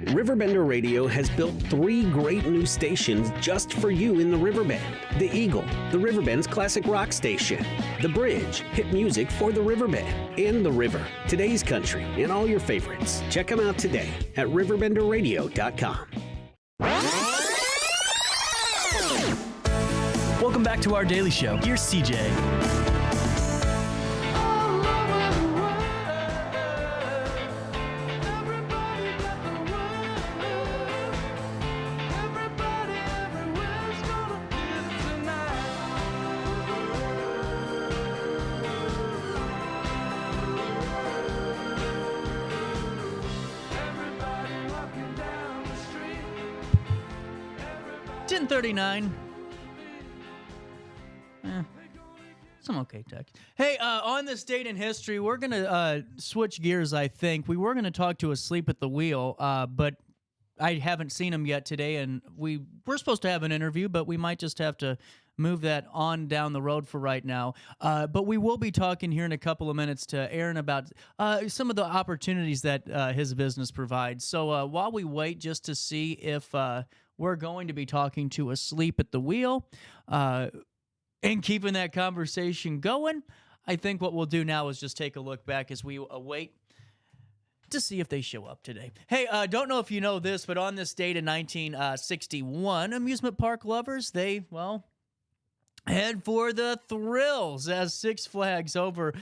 Riverbender Radio has built 3 great new stations just for you in the Riverbend. The Eagle, the Riverbend's classic rock station. The Bridge, hit music for the Riverbend. And The River, today's country, and all your favorites. Check them out today at RiverBender.com. Welcome back to our daily show. Here's CJ. $10:39. Some okay text. Hey, on this date in history, we're going to switch gears, I think. We were going to talk to Asleep at the Wheel, but I haven't seen him yet today, and we're supposed to have an interview, but we might just have to move that on down the road for right now. But we will be talking here in a couple of minutes to Aaron about some of the opportunities that his business provides. So while we wait just to see if we're going to be talking to Asleep at the Wheel and keeping that conversation going, I think what we'll do now is just take a look back as we await to see if they show up today. Hey, don't know if you know this, but on this date in 1961, amusement park lovers, they, well, head for the thrills as Six Flags over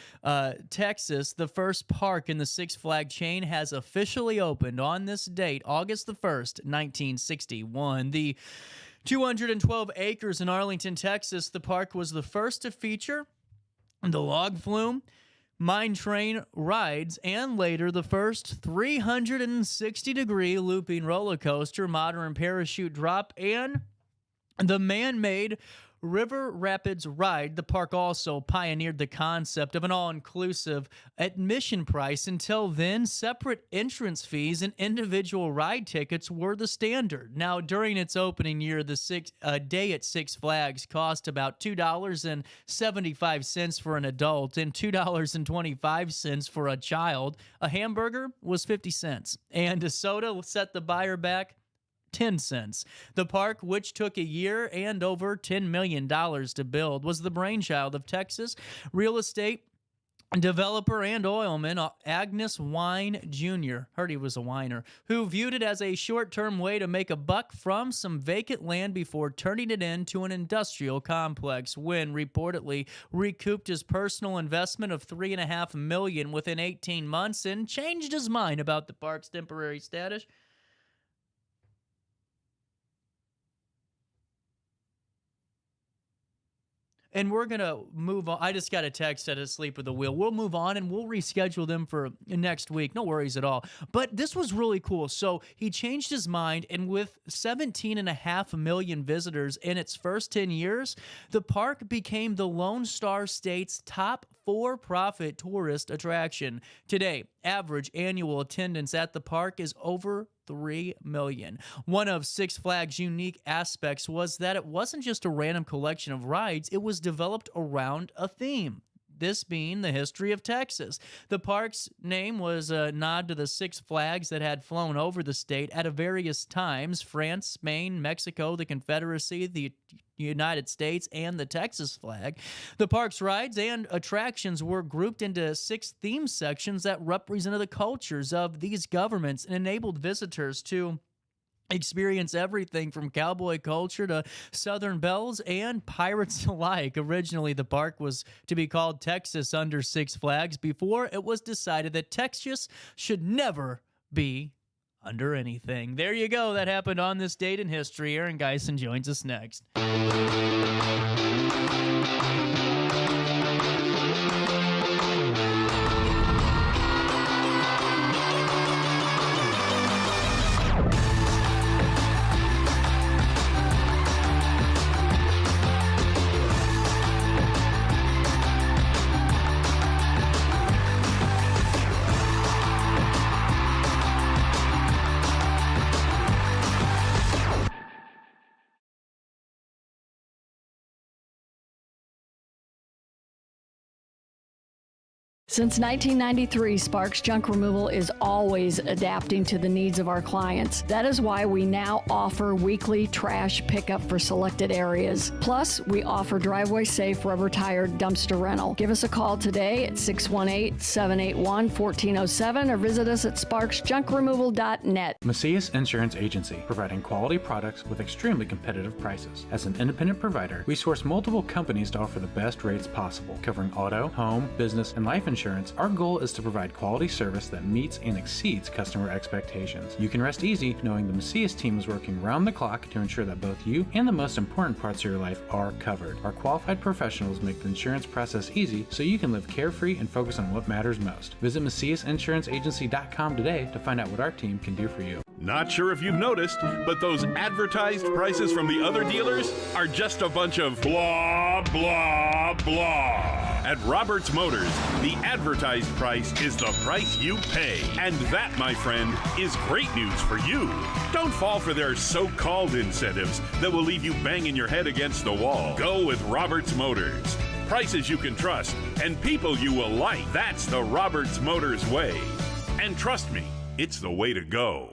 Texas, the first park in the Six Flag chain, has officially opened on this date, August the 1st, 1961. The 212 acres in Arlington, Texas, the park was the first to feature the log flume, mine train rides, and later the first 360-degree looping roller coaster, modern parachute drop, and the man-made River Rapids ride. The park also pioneered the concept of an all-inclusive admission price. Until then, separate entrance fees and individual ride tickets were the standard. Now, during its opening year, the day at Six Flags cost about $2.75 for an adult and $2.25 for a child. A hamburger was 50 cents, and a soda set the buyer back 10 cents. The park, which took a year and over $10 million to build, was the brainchild of Texas real estate developer and oilman Agnes Wine Jr., heard he was a whiner, who viewed it as a short-term way to make a buck from some vacant land before turning it into an industrial complex. When reportedly recouped his personal investment of $3.5 million within 18 months and changed his mind about the park's temporary status. And we're going to move on. I just got a text at Asleep at the Wheel. We'll move on and we'll reschedule them for next week. No worries at all. But this was really cool. So he changed his mind, and with 17.5 million visitors in its first 10 years, the park became the Lone Star State's top for-profit tourist attraction. Today, average annual attendance at the park is over 3 million. One of Six Flags' unique aspects was that it wasn't just a random collection of rides, it was developed around a theme. This being the history of Texas. The park's name was a nod to the Six Flags that had flown over the state at various times: France, Spain, Mexico, the Confederacy, the United States, and the Texas flag. The park's rides and attractions were grouped into 6 theme sections that represented the cultures of these governments and enabled visitors to experience everything from cowboy culture to Southern belles and pirates alike. Originally, the park was to be called Texas under Six Flags before it was decided that Texas should never be under anything. There you go. That happened on this date in history. Aaron Geisen joins us next. Since 1993, Sparks Junk Removal is always adapting to the needs of our clients. That is why we now offer weekly trash pickup for selected areas. Plus, we offer driveway-safe rubber-tired dumpster rental. Give us a call today at 618-781-1407 or visit us at sparksjunkremoval.net. Macias Insurance Agency, providing quality products with extremely competitive prices. As an independent provider, we source multiple companies to offer the best rates possible, covering auto, home, business, and life insurance. Our goal is to provide quality service that meets and exceeds customer expectations. You can rest easy knowing the Macias team is working round the clock to ensure that both you and the most important parts of your life are covered. Our qualified professionals make the insurance process easy so you can live carefree and focus on what matters most. Visit MaciasInsuranceAgency.com today to find out what our team can do for you. Not sure if you've noticed, but those advertised prices from the other dealers are just a bunch of blah, blah, blah. At Roberts Motors, the advertised price is the price you pay. And that, my friend, is great news for you. Don't fall for their so-called incentives that will leave you banging your head against the wall. Go with Roberts Motors. Prices you can trust and people you will like. That's the Roberts Motors way. And trust me, it's the way to go.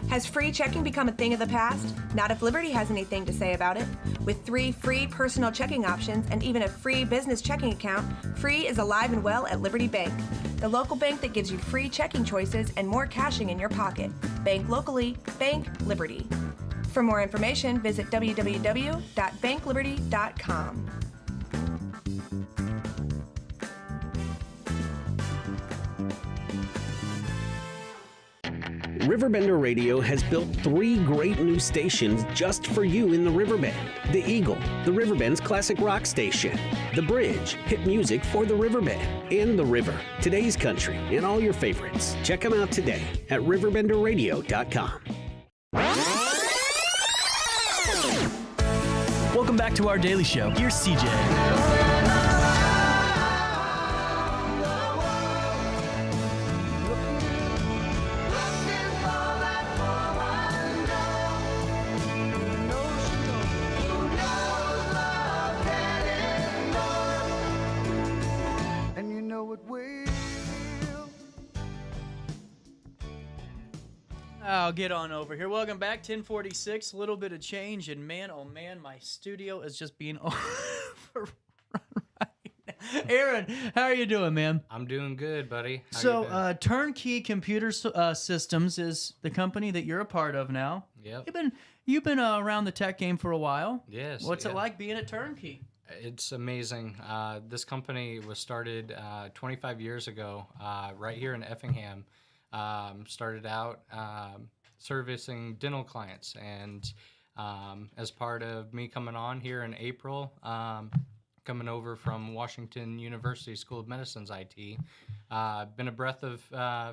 Has free checking become a thing of the past? Not if Liberty has anything to say about it. With 3 free personal checking options and even a free business checking account, free is alive and well at Liberty Bank. The local bank that gives you free checking choices and more cashing in your pocket. Bank locally, bank Liberty. For more information, visit www.bankliberty.com. Riverbender Radio has built 3 great new stations just for you in the Riverbend. The Eagle, the Riverbend's classic rock station. The Bridge, hit music for the Riverbend. And The River, today's country, and all your favorites. Check them out today at RiverBender.com. Welcome back to our daily show. Here's CJ. I'll get on over here. Welcome back, 1046. A little bit of change, and man, oh man, my studio is just being overrun right now. Aaron, how are you doing, man? I'm doing good, buddy. How So, Turnkey Computer Systems is the company that you're a part of now. Yep. You've been around the tech game for a while. Yes. What's it like being at Turnkey? It's amazing. This company was started 25 years ago, right here in Effingham. Started out servicing dental clients, and as part of me coming on here in April, coming over from Washington University School of Medicine's IT, been a breath of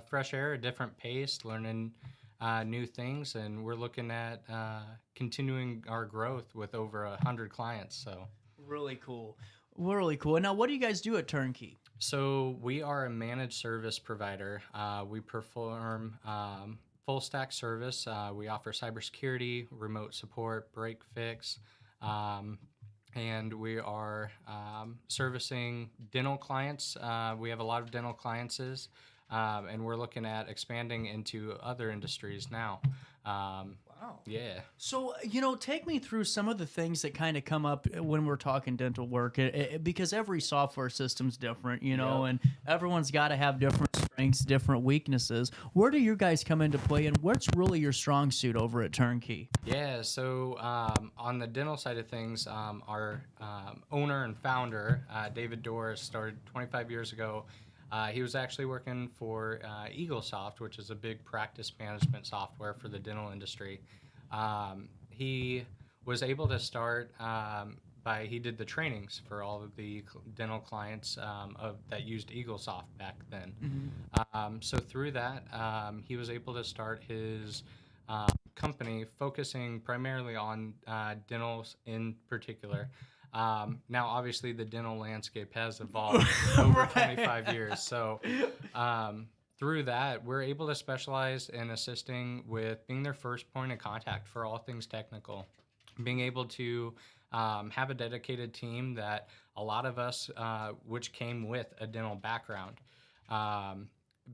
fresh air, a different pace, learning new things, and we're looking at continuing our growth with over 100 clients. So really cool. Really cool. And now, what do you guys do at Turnkey? So we are a managed service provider. We perform full stack service. We offer cybersecurity, remote support, break fix, and we are servicing dental clients. We have a lot of dental clients, and we're looking at expanding into other industries now. Wow. Yeah. So, take me through some of the things that kind of come up when we're talking dental work, because every software system's different, and everyone's got to have different strengths, different weaknesses. Where do you guys come into play, and what's really your strong suit over at Turnkey? Yeah, so on the dental side of things, our owner and founder, David Doris, started 25 years ago He was actually working for EagleSoft, which is a big practice management software for the dental industry. He was able to start he did the trainings for all of the dental clients that used EagleSoft back then. So through that, he was able to start his company focusing primarily on dentals in particular. Now, obviously, the dental landscape has evolved over 25 years. So through that, we're able to specialize in assisting with being their first point of contact for all things technical, being able to have a dedicated team that a lot of us, which came with a dental background,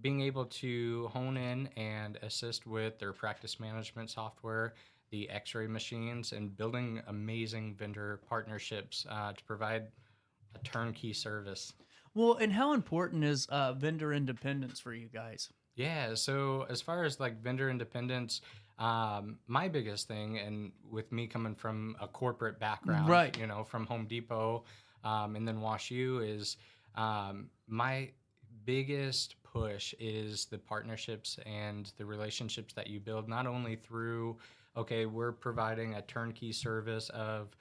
being able to hone in and assist with their practice management software, the x-ray machines, and building amazing vendor partnerships to provide a turnkey service. Well, and how important is vendor independence for you guys? Yeah, so as far as like vendor independence, my biggest thing, and with me coming from a corporate background, right, you know, from Home Depot and then WashU, is my biggest push is the partnerships and the relationships that you build, not only through, okay, we're providing a turnkey service of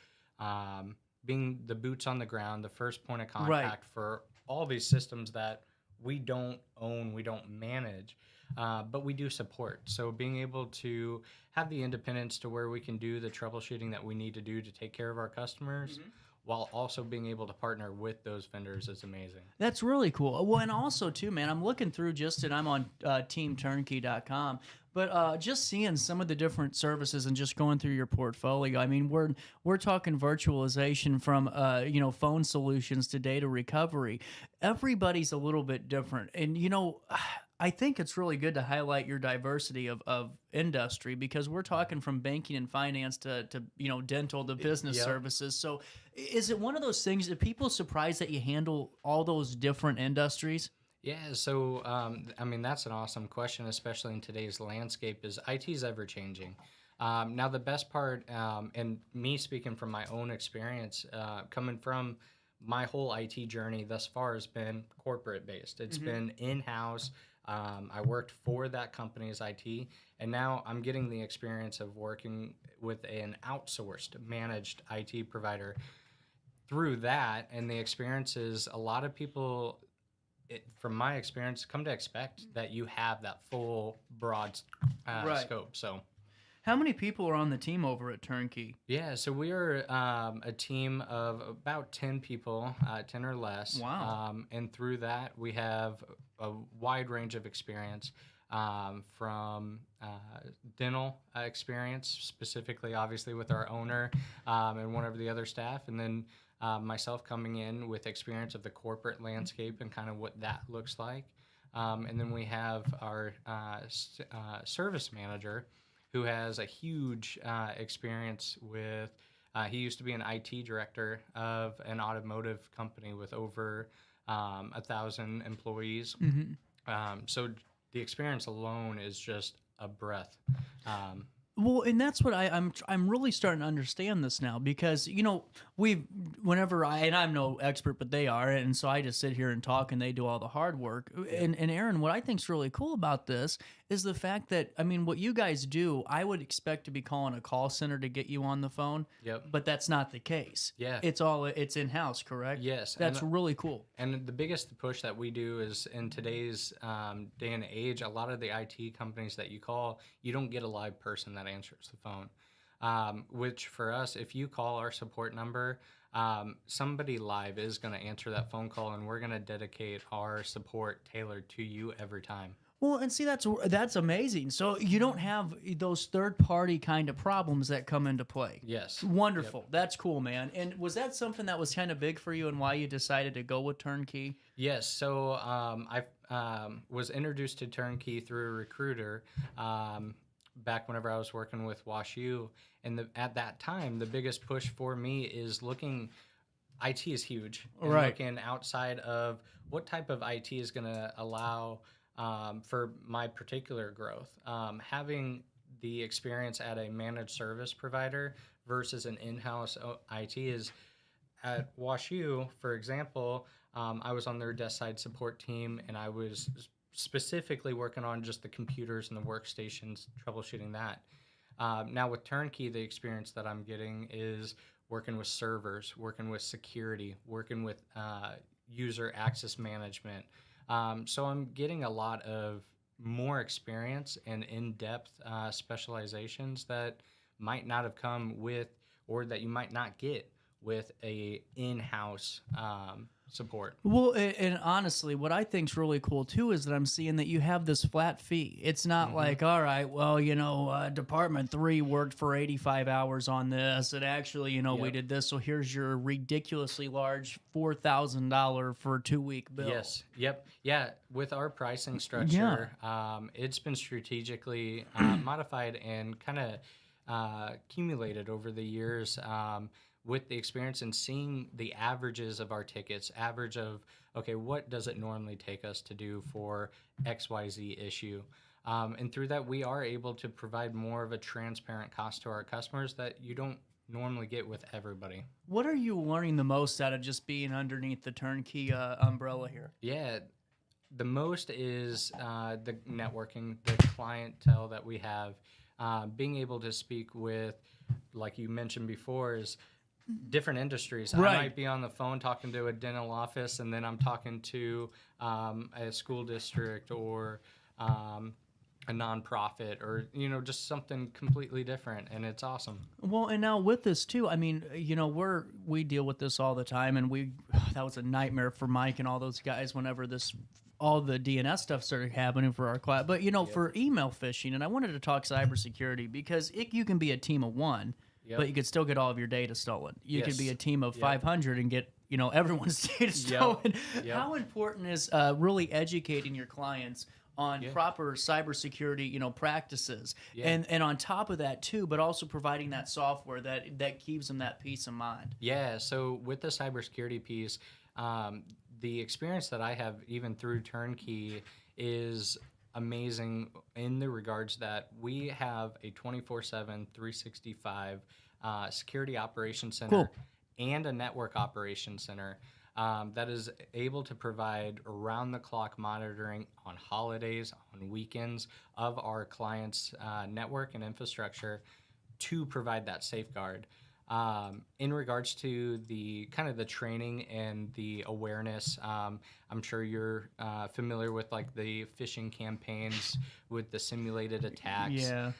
being the boots on the ground, the first point of contact for all these systems that we don't own, we don't manage, but we do support. So being able to have the independence to where we can do the troubleshooting that we need to do to take care of our customers, while also being able to partner with those vendors is amazing. That's really cool. Well, and also too, man, I'm looking through and I'm on teamturnkey.com, but just seeing some of the different services and just going through your portfolio. I mean, we're talking virtualization from phone solutions to data recovery. Everybody's a little bit different, and I think it's really good to highlight your diversity of industry, because we're talking from banking and finance to dental to business services. So is it one of those things that people surprised that you handle all those different industries? Yeah, so I mean, that's an awesome question, especially in today's landscape, is IT is ever changing. Now, the best part, and me speaking from my own experience, coming from my whole IT journey thus far has been corporate based. It's been in-house. I worked for that company's IT, and now I'm getting the experience of working with an outsourced managed IT provider. Through that and the experiences, a lot of people, from my experience, come to expect that you have that full broad scope. So how many people are on the team over at Turnkey? Yeah, so we are a team of about 10 people, 10 or less. Wow. And through that, we have a wide range of experience, from dental experience, specifically, obviously, with our owner and one of the other staff, and then myself coming in with experience of the corporate landscape and kind of what that looks like. And then we have our service manager, who has a huge experience with, he used to be an IT director of an automotive company with over 1,000 employees. So the experience alone is just a breath. Well, and that's what I'm really starting to understand this now, because I'm no expert, but they are, and so I just sit here and talk, and they do all the hard work. And Aaron, what I think's really cool about this is the fact that, I mean, what you guys do, I would expect to be calling a call center to get you on the phone. Yep. But that's not the case. Yeah. It's in-house, correct? Yes. That's really cool. And the biggest push that we do is, in today's day and age, a lot of the IT companies that you call, you don't get a live person that answers the phone. Which for us, if you call our support number, somebody live is going to answer that phone call, and we're going to dedicate our support tailored to you every time. Well, and see, that's amazing. So you don't have those third-party kind of problems that come into play. Yes. Wonderful. Yep. That's cool, man. And was that something that was kind of big for you, and why you decided to go with Turnkey? Yes. So I was introduced to Turnkey through a recruiter back whenever I was working with WashU. And at that time, the biggest push for me is looking... IT is huge. And looking outside of what type of IT is going to allow... for my particular growth, having the experience at a managed service provider versus an in-house IT is, at WashU, for example, I was on their desk side support team, and I was specifically working on just the computers and the workstations, troubleshooting that. Now with Turnkey, the experience that I'm getting is working with servers, working with security, working with user access management. So I'm getting a lot of more experience and in-depth specializations that might not have come with, or that you might not get with a in-house support. Well, and honestly, what I think's really cool too is that I'm seeing that you have this flat fee. It's not like, all right, well, Department 3 worked for 85 hours on this, and actually, we did this, so here's your ridiculously large $4,000 for a 2-week bill. Yes. Yep. Yeah. With our pricing structure, it's been strategically modified and kind of accumulated over the years. With the experience and seeing the averages of our tickets, average of, okay, what does it normally take us to do for XYZ issue? And through that, we are able to provide more of a transparent cost to our customers that you don't normally get with everybody. What are you learning the most out of just being underneath the Turnkey umbrella here? Yeah, the most is the networking, the clientele that we have, being able to speak with, like you mentioned before, is different industries. Right. I might be on the phone talking to a dental office, and then I'm talking to a school district or a nonprofit, or just something completely different, and it's awesome. Well, and now with this too, I mean, we deal with this all the time, and that was a nightmare for Mike and all those guys whenever all the DNS stuff started happening for our client. But for email phishing, and I wanted to talk cybersecurity because you can be a team of one. Yep. But you could still get all of your data stolen. You could be a team of 500 and get, everyone's data stolen. Yep. How important is really educating your clients on proper cybersecurity, practices, and on top of that too, but also providing that software that keeps them that peace of mind. Yeah. So with the cybersecurity piece, the experience that I have even through Turnkey is amazing in the regards that we have a 24/7, 365 security operations center and a network operations center that is able to provide around-the-clock monitoring on holidays, on weekends of our clients' network and infrastructure to provide that safeguard. In regards to the kind of the training and the awareness, I'm sure you're familiar with like the phishing campaigns with the simulated attacks. Yeah.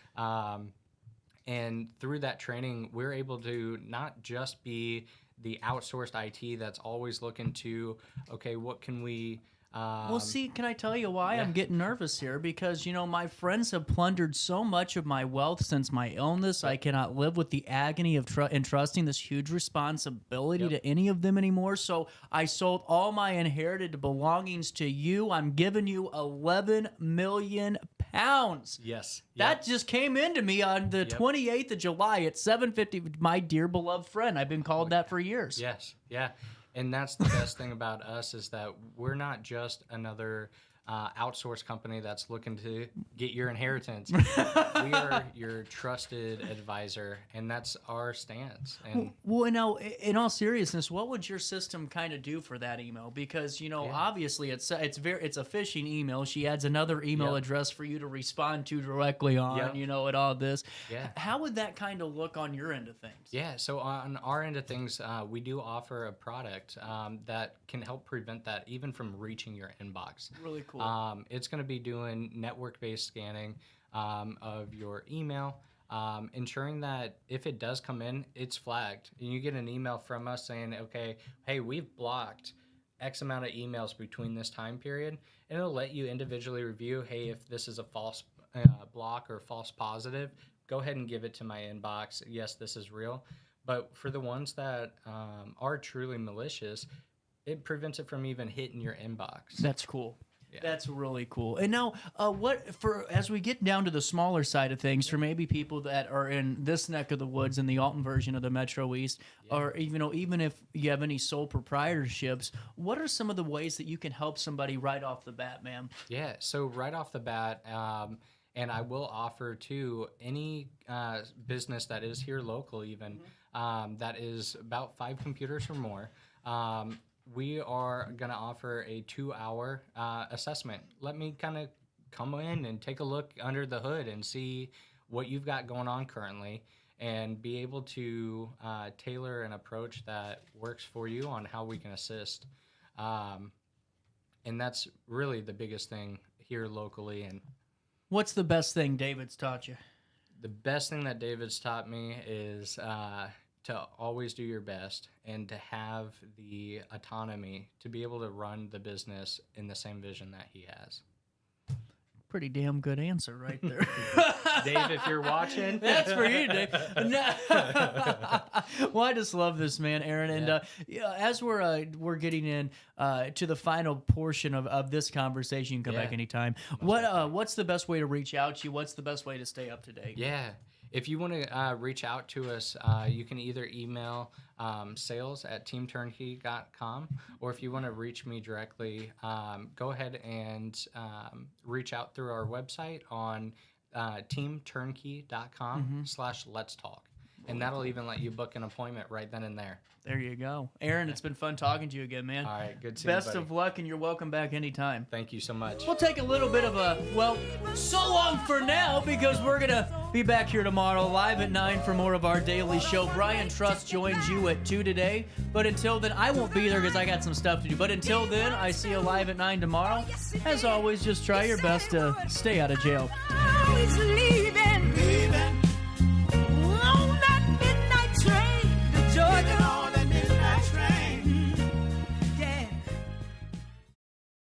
And through that training, we're able to not just be the outsourced IT that's always looking to, okay, what can we... well, see, can I tell you why I'm getting nervous here? Because, my friends have plundered so much of my wealth since my illness. I cannot live with the agony of entrusting this huge responsibility to any of them anymore. So I sold all my inherited belongings to you. I'm giving you 11 million pounds. Yes. That just came into me on the 28th of July at 7:50. My dear beloved friend. I've been called that for years. Yes. Yeah. And that's the best thing about us is that we're not just another outsourced company that's looking to get your inheritance. We are your trusted advisor, and that's our stance. And well, now, in all seriousness, what would your system kind of do for that email? Because obviously it's a phishing email. She adds another email address for you to respond to directly on. And all this. Yeah. How would that kind of look on your end of things? Yeah. So on our end of things, we do offer a product that can help prevent that even from reaching your inbox. Really cool. It's going to be doing network-based scanning of your email, ensuring that if it does come in, it's flagged. And you get an email from us saying, okay, hey, we've blocked X amount of emails between this time period, and it'll let you individually review, hey, if this is a false block or false positive, go ahead and give it to my inbox. Yes, this is real. But for the ones that are truly malicious, it prevents it from even hitting your inbox. That's cool. Yeah. That's really cool. And now, as we get down to the smaller side of things, for maybe people that are in this neck of the woods in the Alton version of the Metro East, or even if you have any sole proprietorships, what are some of the ways that you can help somebody right off the bat, ma'am? Yeah. So right off the bat, and I will offer to any business that is here local, even that is about 5 computers or more. we are going to offer a 2-hour assessment. Let me kind of come in and take a look under the hood and see what you've got going on currently, and be able to tailor an approach that works for you on how we can assist. And that's really the biggest thing here locally. And what's the best thing David's taught you? the best thing that David's taught me is to always do your best and to have the autonomy to be able to run the business in the same vision that he has. Pretty damn good answer right there. Dave, if you're watching. That's for you, Dave. Well, I just love this, man, Aaron. And as we're getting in to the final portion of this conversation, you can come back anytime. What's the best way to reach out to you? What's the best way to stay up to date? Yeah. If you want to reach out to us, you can either email sales@teamturnkey.com, or if you want to reach me directly, go ahead and reach out through our website on teamturnkey.com/let's talk. And that'll even let you book an appointment right then and there. There you go. Aaron, it's been fun talking to you again, man. All right, good seeing you, Best buddy. of luck, and you're welcome back anytime. Thank you so much. We'll take a little bit of a, so long for now, because we're going to be back here tomorrow live at 9 for more of our daily show. Brian Truss joins you at 2 today. But until then, I won't be there because I got some stuff to do. But until then, I see you live at 9 tomorrow. As always, just try your best to stay out of jail.